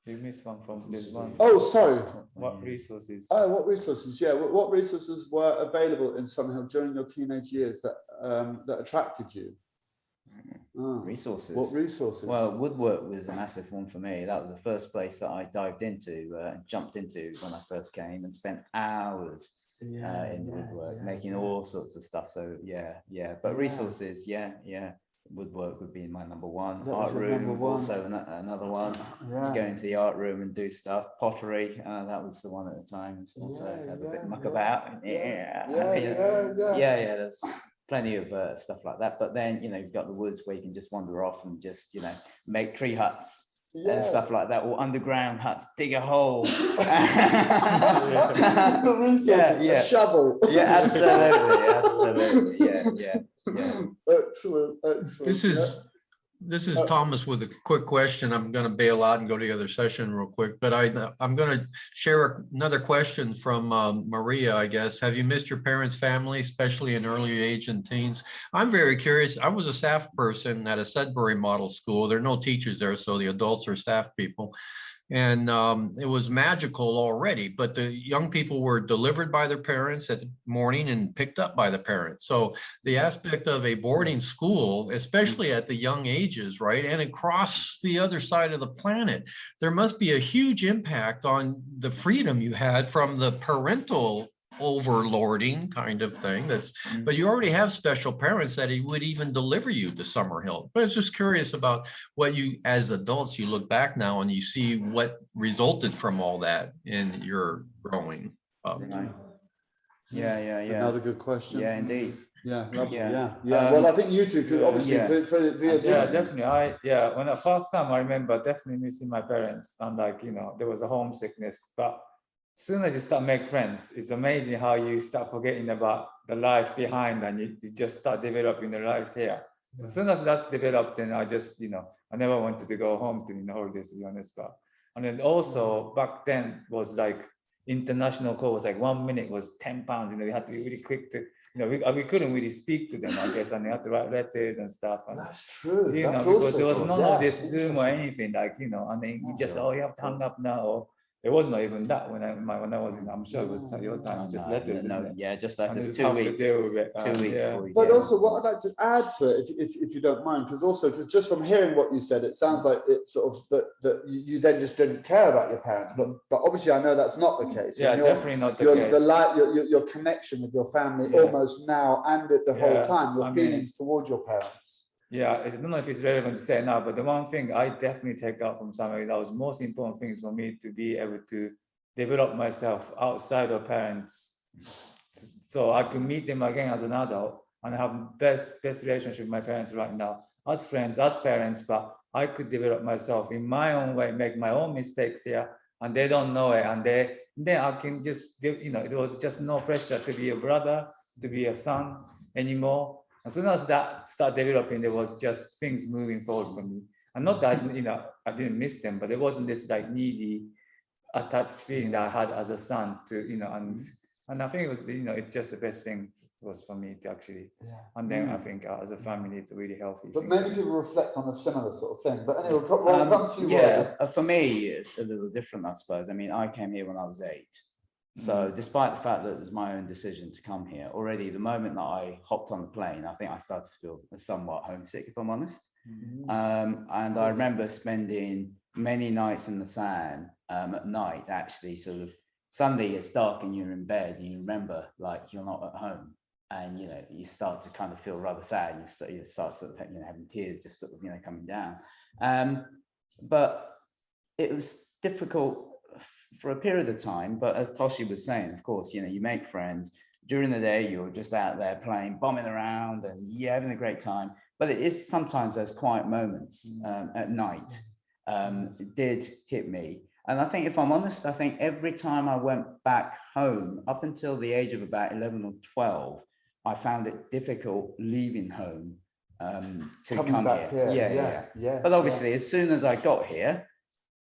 You missed one from this one.
Oh, sorry.
What resources?
Oh, what resources? Yeah, what resources were available in Summerhill during your teenage years that attracted you?
Resources.
What resources?
Well, woodwork was a massive one for me. That was the first place that I dived into, jumped into when I first came, and spent hours in woodwork, making all sorts of stuff. So but resources, woodwork would be my number one. Art room, also another one. To go into the art room and do stuff. Pottery, that was the one at the time. Also have a bit muck about. There's plenty of stuff like that. But then, you've got the woods where you can just wander off and just, make tree huts and stuff like that, or underground huts, dig a hole.
The resources, a shovel.
Absolutely.
Excellent.
This is Thomas with a quick question. I'm going to bail out and go to the other session real quick, but I'm going to share another question from Maria, I guess. Have you missed your parents' family, especially in early age and teens? I'm very curious. I was a staff person at a Sudbury model school. There are no teachers there, so the adults are staff people. And it was magical already, but the young people were delivered by their parents at the morning and picked up by the parents. So the aspect of a boarding school, especially at the young ages, right, and across the other side of the planet, there must be a huge impact on the freedom you had from the parental overlording kind of thing. But you already have special parents that he would even deliver you to Summerhill. But I was just curious about what you, as adults, you look back now and you see what resulted from all that in your growing up.
Another good question.
Yeah, indeed.
Yeah, lovely. Well, I think you two could obviously
definitely. When the first time I remember definitely missing my parents, and there was a homesickness, but as soon as you start make friends, it's amazing how you start forgetting about the life behind, and you just start developing the life here. So as soon as that's developed, then I just, I never wanted to go home to holidays, to be honest. But and then also back then was like international call was like 1 minute was £10. We had to be really quick to, we couldn't really speak to them, I guess, and they had to write letters and stuff. And,
that's true. That's
because there was none of this Zoom or anything, and then you just, you have to hang up now. Or, it was not even that when I was in, I'm sure it was your time, just letters.
Just letters. 2 weeks. 2 weeks.
But also what I'd like to add to it, if you don't mind, because just from hearing what you said, it sounds like it's sort of that you then just didn't care about your parents. But obviously I know that's not the case.
Definitely not the case.
Your connection with your family almost now and the whole time, your feelings towards your parents.
I don't know if it's relevant to say now, but the one thing I definitely take out from Summerhill, that was most important things for me to be able to develop myself outside of parents, so I could meet them again as an adult and have best relationship with my parents right now, as friends, as parents. But I could develop myself in my own way, make my own mistakes here, and they don't know it, and then I can just it was just no pressure to be a brother, to be a son anymore. As soon as that started developing, there was just things moving forward for me. And not that, I didn't miss them, but there wasn't this like needy, attached feeling that I had as a son to, and I think it was, it's just the best thing was for me to actually, and then I think as a family, it's a really healthy
but
thing.
But many people reflect on a similar sort of thing. But anyway, we'll come to you.
For me, it's a little different, I suppose. I mean, I came here when I was 8. So despite the fact that it was my own decision to come here, already the moment that I hopped on the plane, I think I started to feel somewhat homesick, if I'm honest. And I remember spending many nights in the sand at night, actually, sort of Sunday, it's dark and you're in bed and you remember like you're not at home, and you start to kind of feel rather sad, and you start sort of having tears just sort of coming down. But it was difficult for a period of time, but as Toshi was saying, of course, you make friends during the day. You're just out there playing, bombing around, and having a great time. But it is sometimes those quiet moments at night. It did hit me, and I think, if I'm honest, I think every time I went back home, up until the age of about 11 or 12, I found it difficult leaving home to come here. But obviously, as soon as I got here,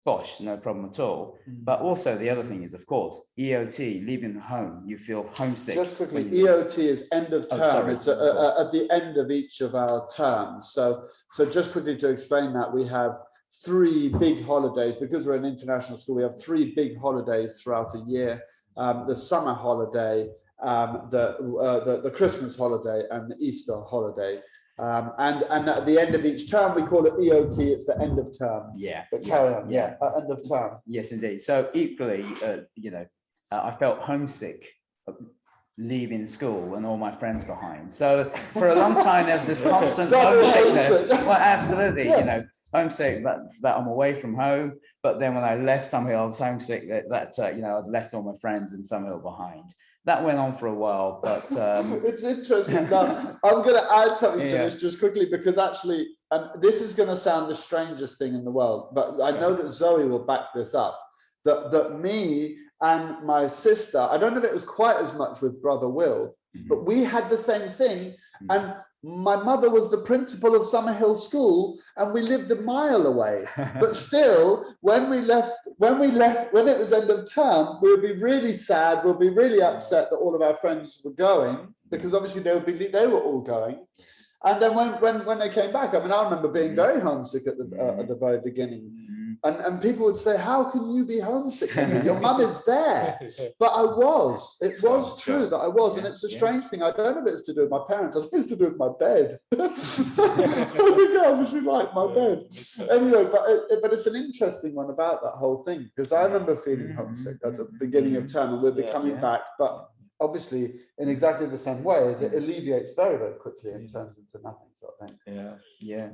gosh, no problem at all. But also the other thing is, of course, EOT, leaving home, you feel homesick.
Just quickly, EOT is end of term. It's at the end of each of our terms. So just quickly to explain that, we have 3 big holidays. Because we're an international school, we have 3 big holidays throughout a year. The summer holiday, the Christmas holiday, and the Easter holiday. And at the end of each term, we call it EOT. It's the end of term.
Yeah.
But carry on. Yeah. End of term.
Yes, indeed. So equally, I felt homesick leaving school and all my friends behind. So for a long time, there was this constant homesickness. Well, absolutely, homesick that I'm away from home. But then when I left Summerhill, I was homesick that I'd left all my friends in Summerhill behind. That went on for a while, but
it's interesting. Now, I'm going to add something to this just quickly, because actually, and this is going to sound the strangest thing in the world, but I know that Zoe will back this up. That me and my sister, I don't know if it was quite as much with brother Will, but we had the same thing. And my mother was the principal of Summerhill School, and we lived a mile away. But still, when it was end of term, we would be really sad. We'd be really upset that all of our friends were going, because obviously they were all going. And then when they came back, I mean, I remember being very homesick at the very beginning. And people would say, how can you be homesick? Your mum is there. But I was. It was true that I was. And it's a strange thing. I don't know if it's to do with my parents. I think it's to do with my bed. I think I obviously like my bed. Anyway, but it's an interesting one about that whole thing, because I remember feeling homesick at the beginning of term, and we'll be coming back. But obviously, in exactly the same way, as it alleviates very, very quickly and turns into nothing, sort of thing.
Yeah.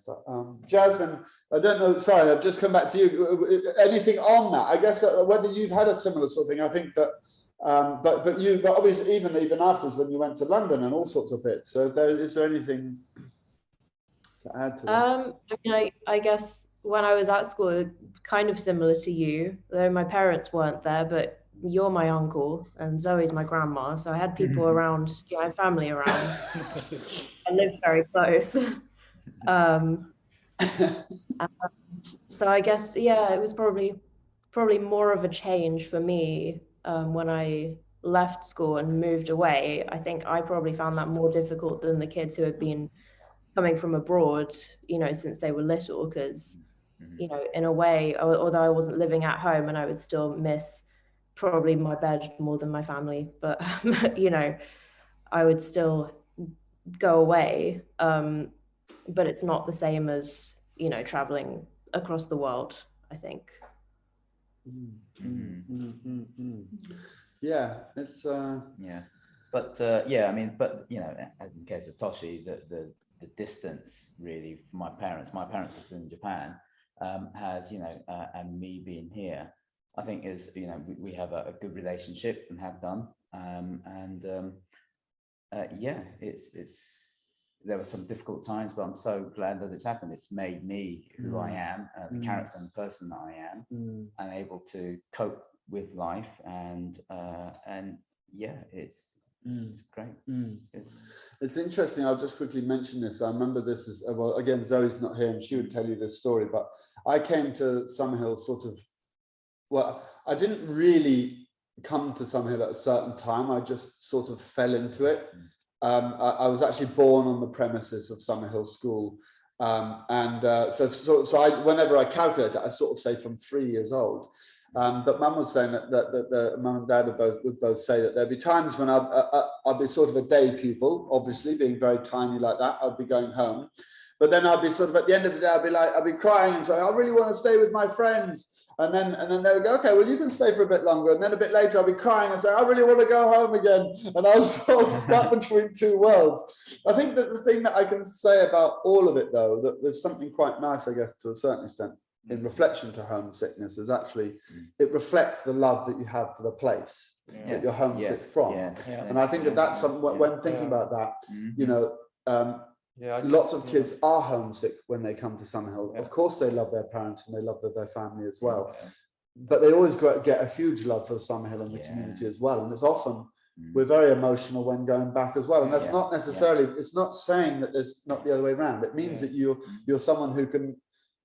But Jasmine, I don't know. Sorry, I've just come back to you. Anything on that? I guess whether you've had a similar sort of thing. I think that, but obviously even afterwards when you went to London and all sorts of bits. So is there anything to add to that?
I mean, I guess when I was at school, kind of similar to you, though my parents weren't there, but you're my uncle and Zoe's my grandma, so I had people around, I had family around. I lived very close. So I guess it was probably more of a change for me when I left school and moved away. I think I probably found that more difficult than the kids who had been coming from abroad, since they were little, because in a way, although I wasn't living at home, and I would still miss probably my bed more than my family, but I would still go away, but it's not the same as traveling across the world, I think.
Yeah, it's
but I mean, but as in the case of Toshi, the distance really for my parents are still in Japan, has and me being here, I think is, we have a good relationship and have done. There were some difficult times, but I'm so glad that it's happened. It's made me who I am, the character and the person that I am, and able to cope with life. And it's great.
It's interesting. I'll just quickly mention this. I remember this is, well, again, Zoe's not here and she would tell you this story, but I came to Summerhill I didn't really come to Summerhill at a certain time. I just sort of fell into it. I was actually born on the premises of Summerhill School. So whenever I calculate it, I sort of say from 3 years old. But Mum was saying that Mum and Dad would both say that there'd be times when I'd be sort of a day pupil, obviously being very tiny like that. I'd be going home, but then I'd be sort of at the end of the day, I'd be crying and saying, I really want to stay with my friends. And then they would go, okay, well, you can stay for a bit longer. And then a bit later, I'll be crying and say, I really want to go home again. And I was sort of stuck between two worlds. I think that the thing that I can say about all of it, though, that there's something quite nice, I guess, to a certain extent, in reflection to homesickness, is actually, it reflects the love that you have for the place that you're homesick from. And I think that that's something, when thinking about that, lots of kids are homesick when they come to Summerhill. Of course, they love their parents and they love their family as well. But they always get a huge love for Summerhill and the community as well. And it's often, we're very emotional when going back as well. And that's not necessarily, it's not saying that there's not the other way around. It means that you're someone who can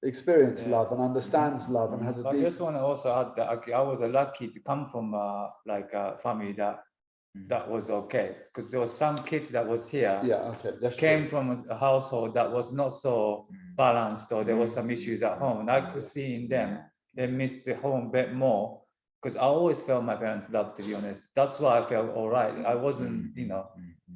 experience love and understands love and has a deep...
I just want to also add that I was lucky to come from a family that was okay, because there was some kids that was here
that
came from a household that was not so balanced, or there was some issues at home, and I could see in them they missed the home a bit more, because I always felt my parents' love, to be honest. That's why I felt all right. I wasn't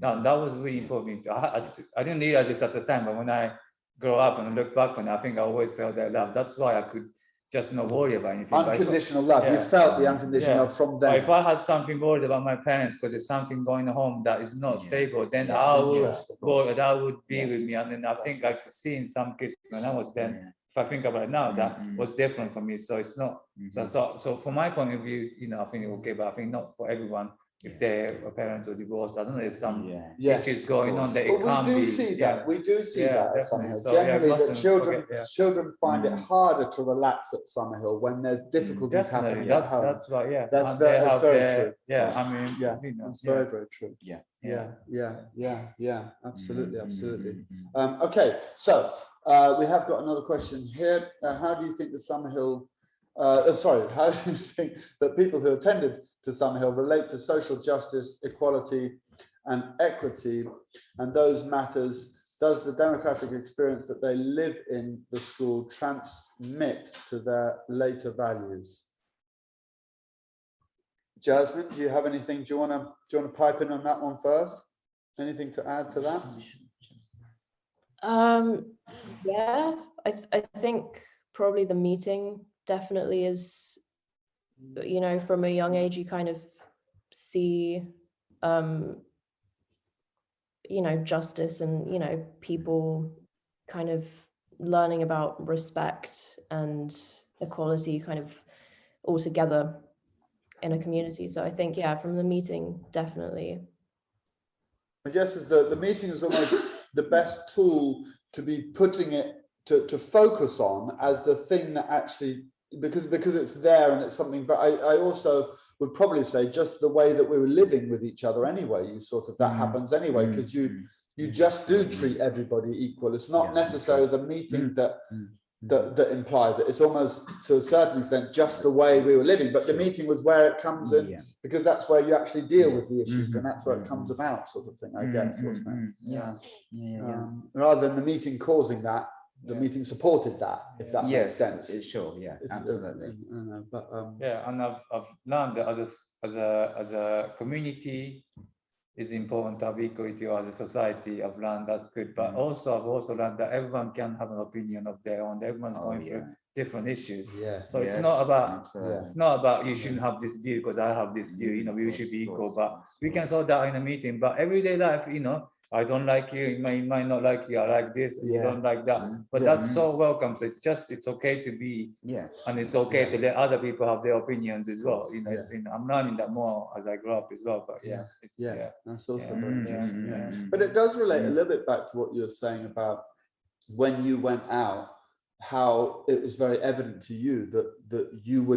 No, that was really important. I didn't realize this at the time, but when I grow up and look back on it, I think I always felt that love. That's why I could just not worry about anything.
Unconditional love. You
Yeah.
felt the unconditional love from them.
But if I had something worried about my parents because there's something going home that is not stable, then
Yeah,
I would
interesting.
that would be with me. And then I think I could see in some kids when I was then. If I think about it now, that was different for me. So it's not. So from my point of view, you know, I think it's okay, but I think not for everyone. If their parents are divorced, I don't know, there's some issues going on that it
But
can't
we do
be.
see that. We do see that at
definitely.
Summerhill.
So,
Generally, that
mustn't
children find it harder to relax at Summerhill when there's difficulties happening at home.
That's right. Yeah,
That's
And
very,
they have
very
their-
true.
Yeah, I mean,
Yeah,
you know,
it's very, very true.
Yeah.
Absolutely, absolutely. Okay, so we have got another question here. How do you think the Summerhill, how do you think that people who attended to Summerhill relate to social justice, equality, and equity, and those matters? Does the democratic experience that they live in the school transmit to their later values? Jasmine, do you have anything? Do you want to pipe in on that one first? Anything to add to that?
Yeah, I think probably the meeting definitely is, you know, from a young age, you kind of see, you know, justice and, you know, people kind of learning about respect and equality kind of all together in a community. So I think, yeah, from the meeting, definitely.
I guess is the meeting is almost the best tool to be putting it to focus on as the thing that actually, because it's there and it's something. But I also would probably say just the way that we were living with each other anyway, you sort of, that happens anyway, because you just do treat everybody equal. It's not necessarily the meeting that implies it. It's almost to a certain extent just the way we were living, but the meeting was where it comes in, because that's where you actually deal with the issues and that's where it comes about, sort of thing, I guess, wasn't it? Rather than the meeting causing that, the meeting supported that, if that makes sense.
Sure, yeah, absolutely.
and I've learned that as a community, is important to have equality, or as a society. I've learned that's good, but also I've also learned that everyone can have an opinion of their own. Everyone's going through different issues. So it's not about you shouldn't have this view because I have this view. You know, we should be equal, but we can sort that in a meeting. But everyday life, you know, I don't like you, you might not like you, I like this, you don't like that. But that's so welcome. So it's okay to be, and it's okay to let other people have their opinions as well. You know, I'm learning that more as I grow up as well. But
that's also very interesting. But it does relate a little bit back to what you were saying about when you went out, how it was very evident to you that you were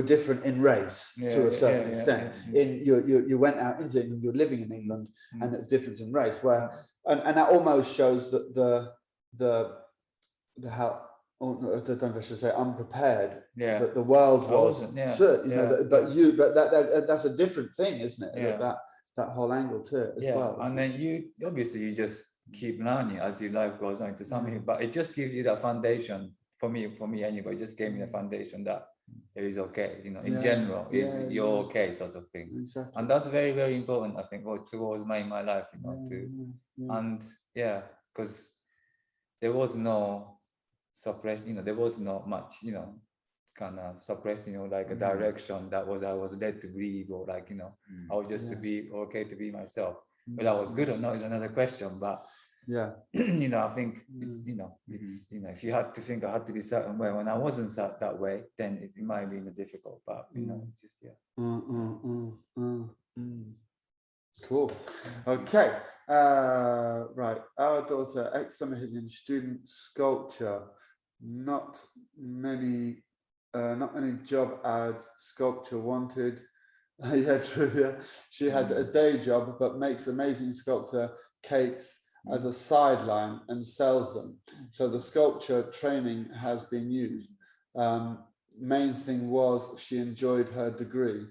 different in race to a certain extent. You went out into England, you're living in England, and it's different in race. Where and that almost shows that the how, I don't know if I should say unprepared that the world was. But that's a different thing, isn't it? That whole angle to it as well.
And then you just keep learning as your life goes on to something, but it just gives you that foundation for me anyway. It just gave me the foundation that it is okay, you know, in general, you're okay, sort of thing. Exactly. And that's very, very important, I think, towards my life, you know, and because there was no suppression, you know, there was not much, you know, kind of suppressing, you know, like a direction that I was led to believe, or like, you know, I was just to be okay to be myself. Whether I was good or not is another question, but you know, I think it's, you know, it's, you know, if you had to think I had to be a certain way when I wasn't that way, then it might be difficult, but you know, just
Cool. Okay. Right. Our daughter, ex-Summerhill student, sculpture. Not many job ads, sculpture wanted. True. Yeah, she has a day job, but makes amazing sculpture cakes as a sideline and sells them. So the sculpture training has been used. Main thing was she enjoyed her degree.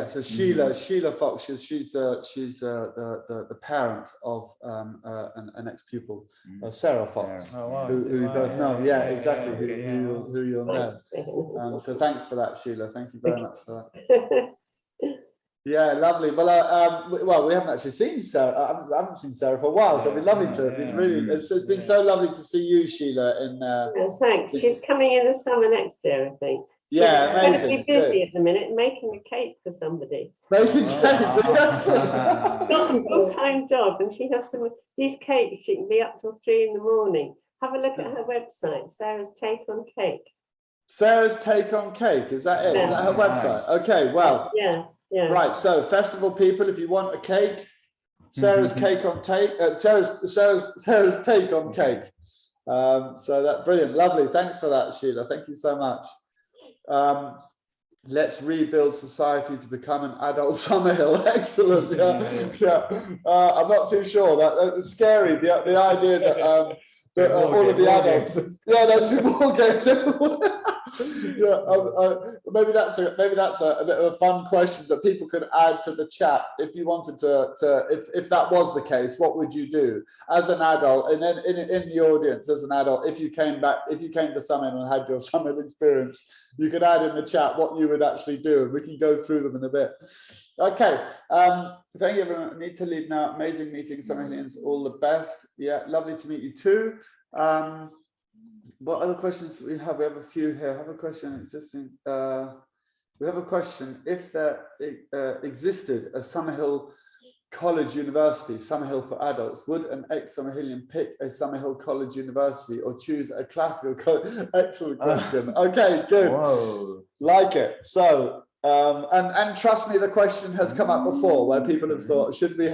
So Sheila Fox, she's the parent of an ex-pupil, Sarah Fox, who you both know. Exactly. Who you'll know. So thanks for that, Sheila. Thank you very much for that. Yeah, lovely. Well, we haven't actually seen Sarah. I haven't seen Sarah for a while, so it'd be lovely to. It's been so lovely to see you, Sheila.
Thanks. She's coming in the summer next year, I think. She's
amazing.
Be busy at the minute making a cake for somebody.
Making cakes, excellent.
Got a full-time job, and she has to. These cakes, she can be up till 3 in the morning. Have a look at her website, Sarah's Take on Cake.
Sarah's Take on Cake, is that it?
Yeah.
Is that her website? Okay, well.
Yeah.
Right, so festival people, if you want a cake, Sarah's Cake on Take, Sarah's Take on Cake. So that's brilliant, lovely. Thanks for that, Sheila. Thank you so much. Let's rebuild society to become an adult Summerhill. Excellent. Yeah. I'm not too sure. That's scary. The idea that all of the adults. There's more games everywhere. Maybe that's a bit of a fun question that people could add to the chat if you wanted if that was the case. What would you do as an adult, and then in the audience as an adult, if you came to Summerhill and had your Summerhill experience, you could add in the chat what you would actually do, and we can go through them in a bit. Okay, thank you everyone. I need to leave now. Amazing meeting, Summerhillians. All the best. Yeah, lovely to meet you too. What other questions we have? We have a few here. I have a question existing. We have a question. If there existed a Summerhill College University, Summerhill for adults, would an ex-Summerhillian pick a Summerhill College University or choose a classical college? Excellent question. Okay, good.
Whoa.
Like it. So, and trust me, the question has come up before where people have thought, should we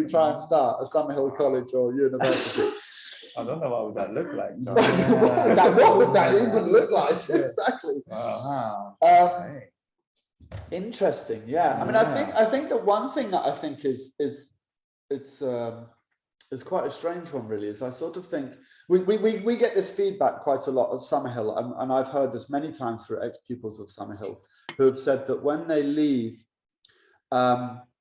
try and start a Summerhill College or university?
I don't know what would that look like.
What would that even look like? Exactly.
Okay.
Interesting. Yeah. I mean, I think the one thing that I think is quite a strange one, really, is I sort of think we get this feedback quite a lot at Summerhill, and I've heard this many times through ex-pupils of Summerhill who have said that when they leave,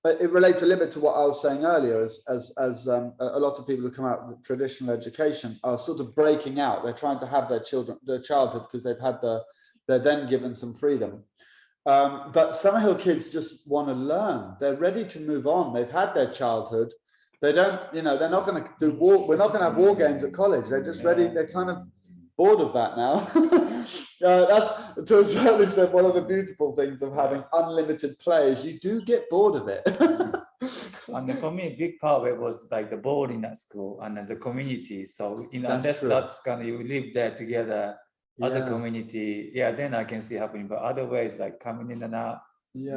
it relates a little bit to what I was saying earlier, as a lot of people who come out of traditional education are sort of breaking out. They're trying to have their childhood because they're then given some freedom. But Summerhill kids just want to learn. They're ready to move on. They've had their childhood. They don't, they're not going to do war. We're not going to have war games at college. They're just ready. They're kind of bored of that now. That's, to a certain extent, one of the beautiful things of having unlimited play is you do get bored of it.
And for me, a big part of it was like the boarding at school and the community. So, unless that's kind of, you live there together as a community, then I can see happening. But other ways, like coming in and out,
but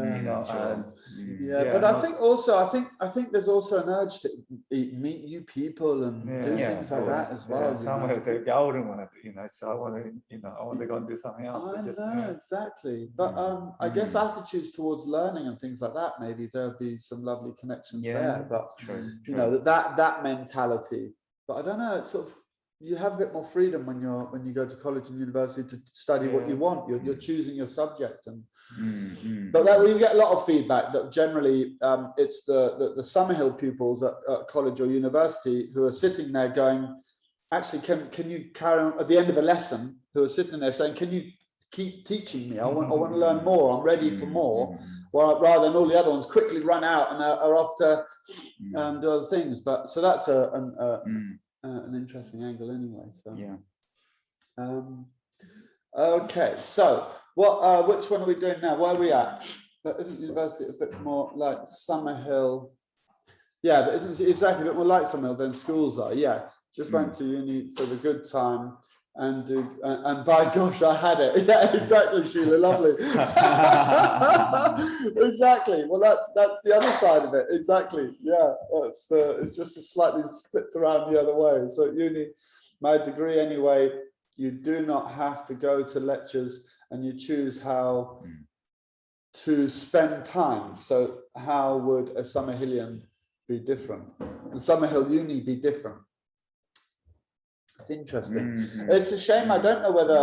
I think also, I think there's also an urge to meet new people and do things like that as well.
Somewhere I wouldn't want to, so I want to go and do something else.
I know, exactly. But I guess attitudes towards learning and things like that, maybe there'll be some lovely connections there. But that mentality. But I don't know. It's sort of, you have a bit more freedom when you go to college and university to study what you want. You're choosing your subject, and but we get a lot of feedback that generally it's the Summerhill pupils at college or university who are sitting there going, actually, can you carry on at the end of a lesson? Who are sitting there saying, can you keep teaching me? I want to learn more. I'm ready for more. Well, rather than all the other ones quickly run out and are off to do other things. But so that's an interesting angle anyway. So okay, so what which one are we doing now? Where are we at? But isn't university a bit more like Summerhill? Yeah, but isn't it exactly a bit more like Summerhill than schools are? Just went to uni for the good time and by gosh, I had it. Yeah, exactly, Sheila, lovely. Exactly. Well, that's the other side of it. Exactly. Yeah, it's just slightly flipped around the other way. So at uni, my degree anyway, you do not have to go to lectures, and you choose how to spend time. So how would a Summerhillian be different? And Summerhill Uni be different? It's interesting. It's a shame. I don't know whether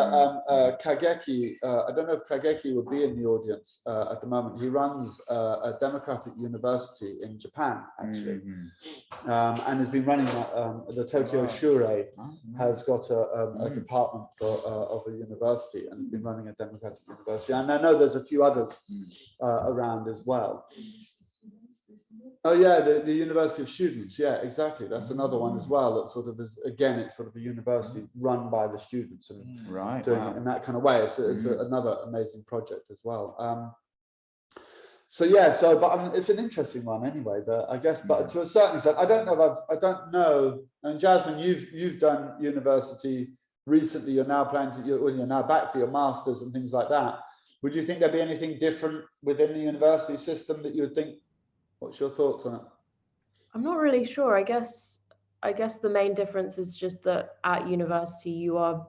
Kageki, I don't know if Kageki would be in the audience at the moment. He runs a democratic university in Japan, actually, and has been running the Tokyo Shure has got a department of a university, and has been running a democratic university. And I know there's a few others around as well. Oh yeah, the University of Students. Yeah, exactly. That's another one as well. That sort of is, again, it's sort of a university run by the students and
Right.
doing it in that kind of way. It's another amazing project as well. So yeah, but it's an interesting one anyway. I guess, but to a certain extent, I don't know. And Jasmine, you've done university recently. You're now planning to. You're now back for your masters and things like that. Would you think there'd be anything different within the university system that you would think? What's your thoughts on it?
I'm not really sure. I guess the main difference is just that at university you are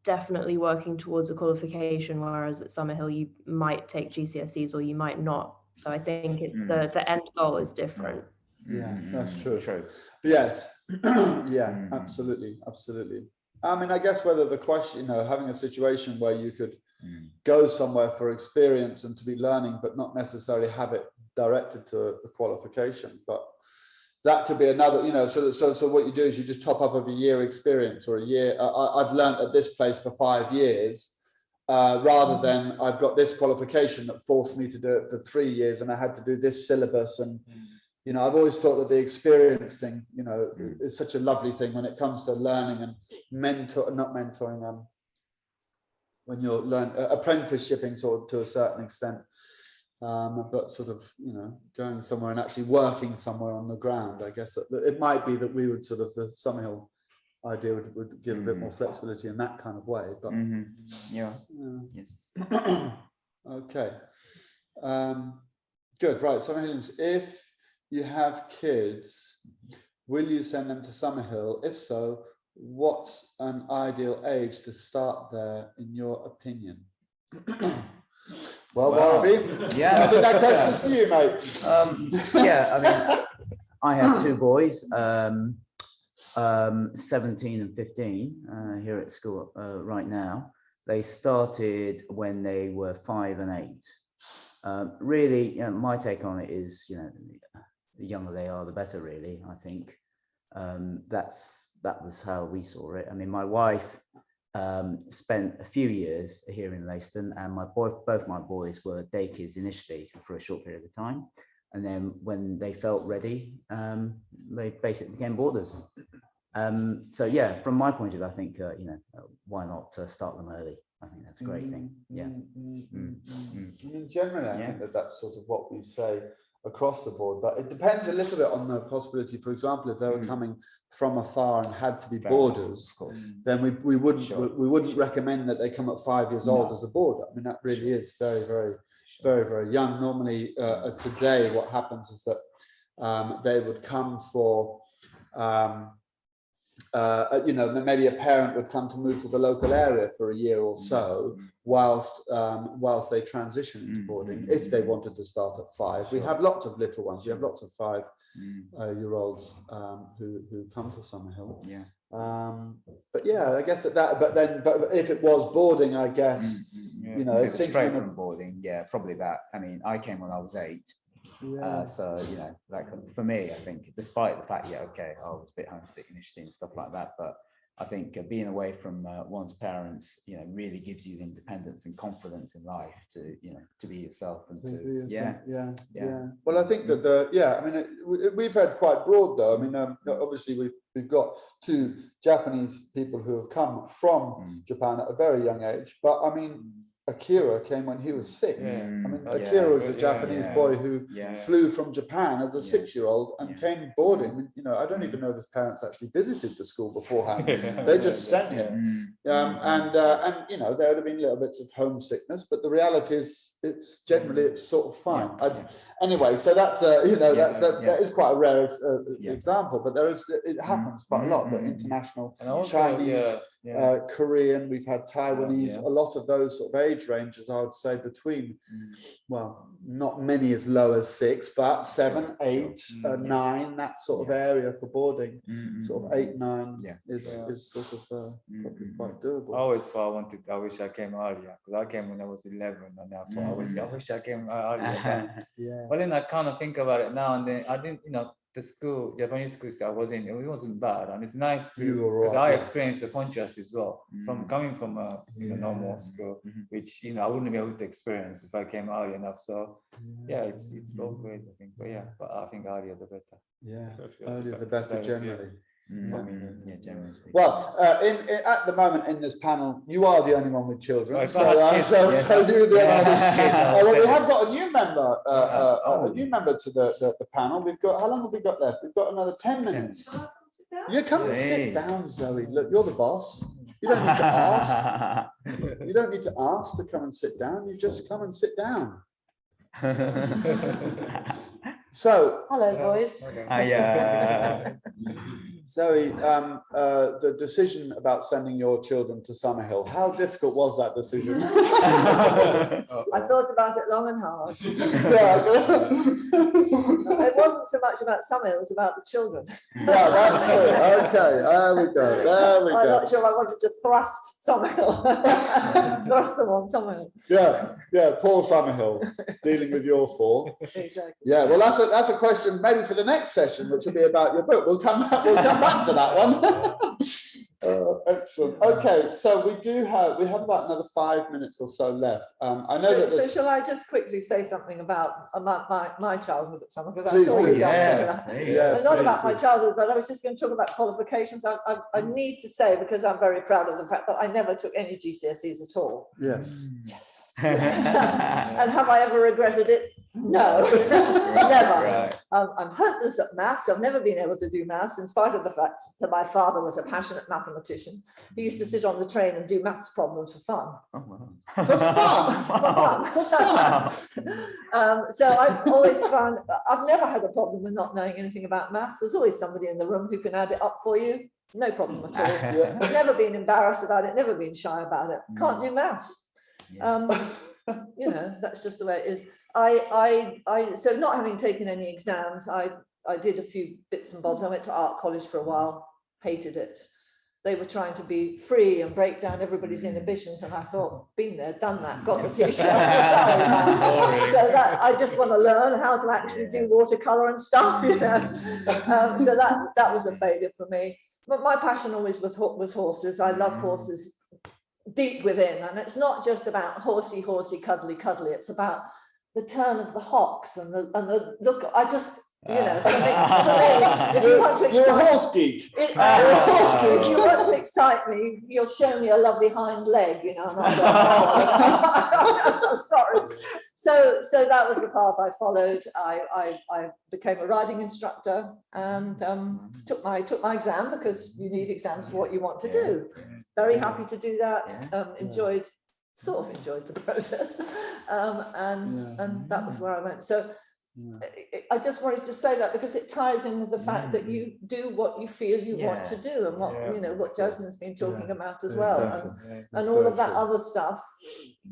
definitely working towards a qualification, whereas at Summerhill you might take GCSEs or you might not. So I think it's the end goal is different.
Yeah, that's true.
True.
Yes. Yeah, absolutely. I mean, I guess whether the question, having a situation where you could go somewhere for experience and to be learning, but not necessarily have it directed to a qualification, but that could be another, so what you do is you just top up of a year experience or a year. I've learned at this place for 5 years, rather than I've got this qualification that forced me to do it for 3 years and I had to do this syllabus. And, I've always thought that the experience thing, is such a lovely thing when it comes to learning and not mentoring, when you're apprenticeshipping sort of to a certain extent. But sort of, going somewhere and actually working somewhere on the ground, I guess that it might be that we would sort of, the Summerhill idea would give a bit more flexibility in that kind of way. But
Yeah. Yes.
Okay. Good. Right. Summerhill, if you have kids, will you send them to Summerhill? If so, what's an ideal age to start there, in your opinion? Well, Barbie,
yeah,
I think that question's for you, mate.
Yeah, I mean, I have 2 boys, 17 and 15, here at school right now. They started when they were 5 and 8. Really, my take on it is, the younger they are, the better. Really, I think that was how we saw it. I mean, my wife spent a few years here in Leiston, and both my boys were day kids initially for a short period of time, and then when they felt ready, they basically became boarders. So yeah, from my point of view, I think why not start them early? I think that's a great thing. Yeah.
I mean, generally, I think that's sort of what we say across the board, but it depends a little bit on the possibility. For example, if they were coming from afar and had to be boarders, then we wouldn't recommend that they come at 5 years old as a boarder. I mean, that really is very, very, very, very young. Normally, today, what happens is that they would come for maybe a parent would come to move to the local area for a year or so, whilst they transition into boarding, if they wanted to start at 5. We have lots of little ones. We have lots of 5-year-olds who come to Summerhill.
Yeah.
But yeah, I guess but if it was boarding, I guess
straight from boarding. Yeah, probably that. I mean, I came when I was 8. So like for me, I think, despite the fact, I was a bit homesick initially and stuff like that, but I think being away from one's parents, really gives you the independence and confidence in life to be yourself and to
Well, I think that I mean, we've had quite broad though. I mean, obviously we've got 2 Japanese people who have come from Japan at a very young age, but I mean, Akira came when he was 6. I mean, Akira was a Japanese boy who flew from Japan as a 6-year-old and came boarding. I don't even know if his parents actually visited the school beforehand. They just sent him. And there would have been little bits of homesickness, but the reality is it's sort of fine. Anyway, so that's that is quite a rare example, but it happens quite a lot. The international, Chinese, Korean, we've had Taiwanese, a lot of those sort of age ranges, I would say between, well, not many as low as 6, but 7, 8, 9, that sort of area for boarding. Sort of 8, 9 is sort of probably quite doable.
I always thought I wish I came earlier, because I came when I was 11, and I thought I wish I came earlier. But then I kind of think about it now and then. I didn't, the school, Japanese school I was in, it wasn't bad, and it's nice
You
to
were
because
right,
I
yeah.
experienced the contrast as well from coming from a normal school, which I wouldn't be able to experience if I came early enough. So yeah, it's all great, I think. But yeah, but I think earlier the better.
Yeah, earlier the better generally.
Yeah, generally speaking.
Well, at the moment in this panel, you are the only one with children.
Right,
So,
but kids, yes.
so you're the only one with kids.
Yeah.
Well, we have got a new member,
Oh.
a new member to the panel. We've got, how long have we got left? We've got another 10 minutes. You come and sit
Please.
down, Zoe. Look, you're the boss. You don't need to ask. You don't need to ask to come and sit down. You just come and sit down. So,
Hello, boys.
Zoe, the decision about sending your children to Summerhill, how difficult was that decision?
I thought about it long and hard. It wasn't so much about Summerhill, it was about the children.
Yeah, that's true. Okay, there we go. There we
I'm
go.
not sure I wanted to thrust Summerhill. Thrust them on Summerhill.
Yeah, poor Summerhill dealing with your four.
Exactly.
Yeah, well, that's a question maybe for the next session, which will be about your book. We'll come back to that one. Excellent. Okay, so we have about another 5 minutes or so left. I know that.
So shall I just quickly say something about my childhood at Summerhill? Because I
Please
saw
do.
you
Yes,
not
please
about my
do.
childhood, but I was just going to talk about qualifications. I need to say, because I'm very proud of the fact that I never took any GCSEs at all.
Yes.
Yes. And have I ever regretted it? No, never.
Right.
I'm hopeless at maths. I've never been able to do maths, in spite of the fact that my father was a passionate mathematician. He used to sit on the train and do maths problems for fun.
For fun. For fun.
So I've always found, I've never had a problem with not knowing anything about maths. There's always somebody in the room who can add it up for you. No problem at all.
Yeah.
I've never been embarrassed about it, never been shy about it. Can't do maths. You know, that's just the way it is. So not having taken any exams, I did a few bits and bobs. I went to art college for a while, hated it. They were trying to be free and break down everybody's inhibitions, and I thought, been there, done that, got the t-shirt. So that I just want to learn how to actually do watercolor and stuff, you know. So that was a failure for me. But my passion always was horses. I love horses deep within, and it's not just about horsey, cuddly. It's about the turn of the hocks and the look. I just, you know, for me, if you want to
You're a
excite,
horse geek.
if you want to excite me, you'll show me a lovely hind leg, you know. And I'll go, oh. I'm so sorry. So that was the path I followed. I became a riding instructor and took my exam, because you need exams for what you want to do. Very happy to do that. Sort of enjoyed the process, and that was where I went. So I just wanted to say that, because it ties in with the fact that you do what you feel you want to do, and what you know, what Jasmine's been talking about as well, and all of that other stuff.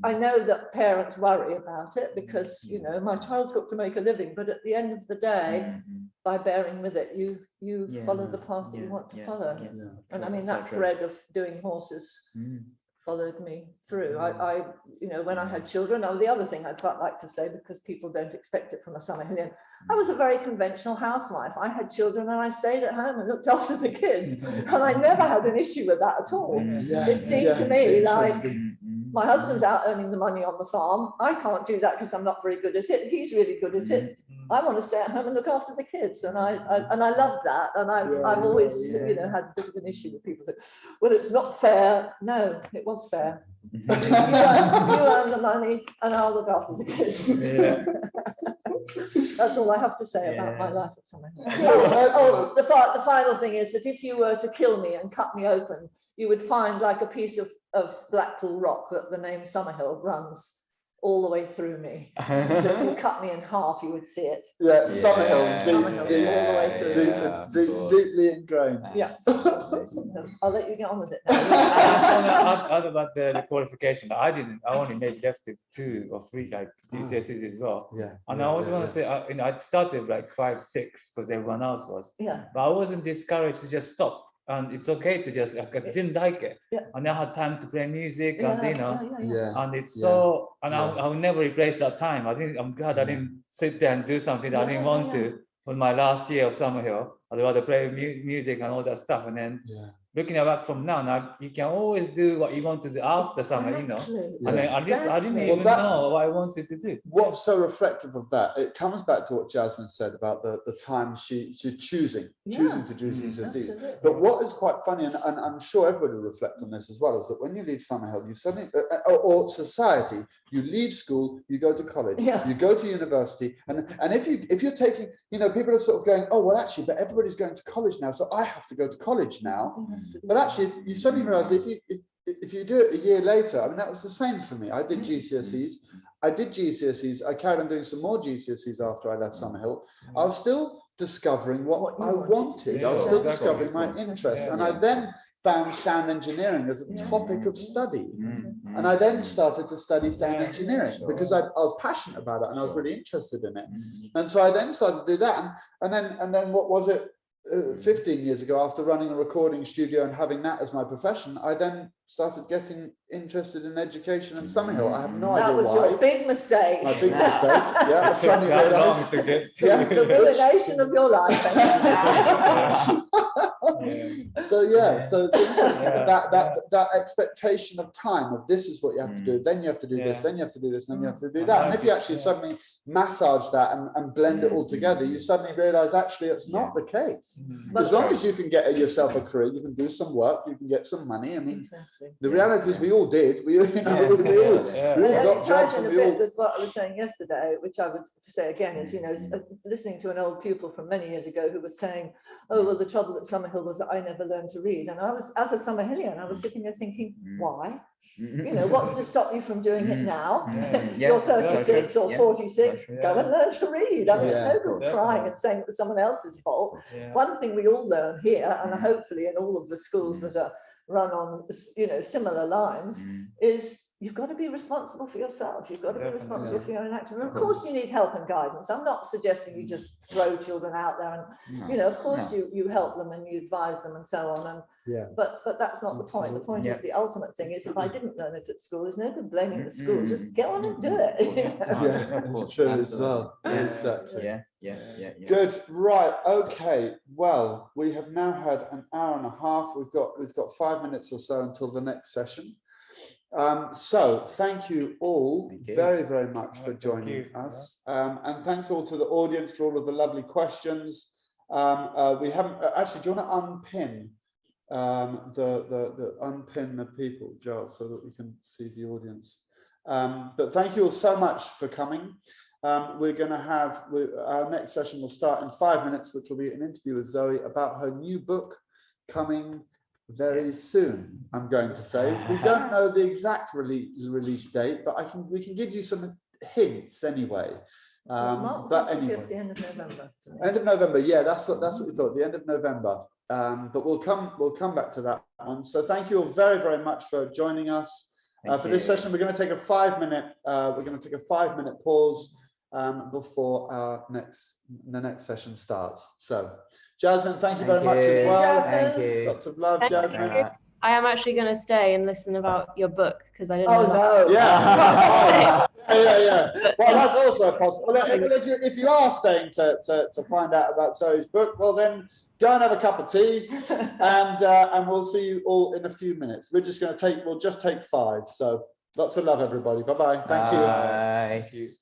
I know that parents worry about it, because you know, my child's got to make a living, but at the end of the day, by bearing with it, you follow the path that you want to follow. And I mean, that thread of doing horses followed me through. I you know, when I had children, the other thing I'd quite like to say, because people don't expect it from a Summerhillian, I was a very conventional housewife. I had children and I stayed at home and looked after the kids, and I never had an issue with that at all. It seemed to me like my husband's out earning the money on the farm. I can't do that because I'm not very good at it. He's really good at it. I want to stay at home and look after the kids, and I love that. And I've always you know, had a bit of an issue with people that, well, it's not fair. No, it was fair. You earn the money, and I'll look after the kids. That's all I have to say about my life at Summerhill. The final thing is that if you were to kill me and cut me open, you would find like a piece of Blackpool rock that the name Summerhill runs all the way through me. So if you cut me in half, you would see it.
Yeah, Summerhill,
Summerhill,
deep,
all the way through.
deeply ingrained.
Yeah. I'll let you get on with it now.
Add about the qualification. I only maybe left with 2 or 3 like GCSEs as well. And I always want to say, you know, I started like 5, 6 because everyone else was. But I wasn't discouraged to just stop. And it's okay to just, I didn't like it. And I had time to play music, and you know, and it's so, and I'll never replace that time. I'm glad I didn't sit there and do something that I didn't want to. on my last year of Summerhill. I'd rather play music and all that stuff. And then looking back from now, you can always do what you want to do after summer, you know. And then at least I didn't even know what I wanted to do.
What's so reflective of that? It comes back to what Jasmine said about the time she's choosing to do GCSEs. But what is quite funny, and I'm sure everybody will reflect on this as well, is that when you leave Summerhill, you suddenly, or society, you leave school, you go to college, you go to university, and if you're taking, you know, people are sort of going, oh well, actually, but everybody's going to college now, so I have to go to college now. But actually, you suddenly realize if you do it a year later, I mean, that was the same for me. I did GCSEs. I carried on doing some more GCSEs after I left Summerhill. I was still discovering what I wanted. I was still discovering my interest. And I then found sound engineering as a topic of study. And I then started to study sound engineering because I was passionate about it and I was really interested in it. And so I then started to do that. And then what was it? 15 years ago, after running a recording studio and having that as my profession, I then started getting interested in education in Summerhill. I have no idea why. That was
your big mistake.
My big mistake. Yeah, I suddenly realised.
The ruination of your life.
So it's interesting that expectation of time of this is what you have to do, then you have to do this, then you have to do this, then you have to do that. And if you actually suddenly massage that and blend it all together, you suddenly realise actually it's not the case. As long as you can get yourself a career, you can do some work, you can get some money. I mean, the reality is we all did. We all got jobs.
And a bit with what I was saying yesterday, which I would say again is, you know, listening to an old pupil from many years ago who was saying, oh, well, the trouble at Summerhill was that I never learned to read. And I was, as a Summerhillian, I was sitting there thinking, why? You know, what's to stop you from doing it now? You're 36 or 46, go and learn to read. I mean, it's no good crying and saying it was someone else's fault. One thing we all learn here, and hopefully in all of the schools that are run on, you know, similar lines, is you've got to be responsible for yourself. You've got to be responsible for your own action. And of course you need help and guidance. I'm not suggesting you just throw children out there and, you know, of course you help them and you advise them and so on. And but that's not the point. The point is the ultimate thing is if I didn't learn it at school, there's no good blaming the school. Just get on and do it. You know?
It's true as well. Exactly. Good. Right. Okay. Well, we have now had an hour and a half. We've got 5 minutes or so until the next session. So thank you all very, very much for joining us. And thanks all to the audience for all of the lovely questions. We haven't actually, do you want to unpin the unpin the people, Giles, so that we can see the audience? But thank you all so much for coming. We're going to have our next session will start in 5 minutes, which will be an interview with Zoe about her new book coming very soon. I'm going to say we don't know the exact release date, but we can give you some hints anyway. But anyway,
the end of November.
End of November, yeah, that's what we thought. The end of November. But we'll come back to that one. So thank you all very, very much for joining us for this session. We're going to take a 5 minute. We're going to take a 5 minute pause before the next session starts. So, Jasmine, thank you very much as well.
Thank you.
Lots of love, Jasmine.
I am actually going to stay and listen about your book because I didn't know.
Oh no!
Yeah. Well, that's also possible. If you are staying to find out about Zoe's book, well then go and have a cup of tea, and we'll see you all in a few minutes. We'll just take 5. So lots of love, everybody. Bye bye. Thank you.
Bye.
Thank you.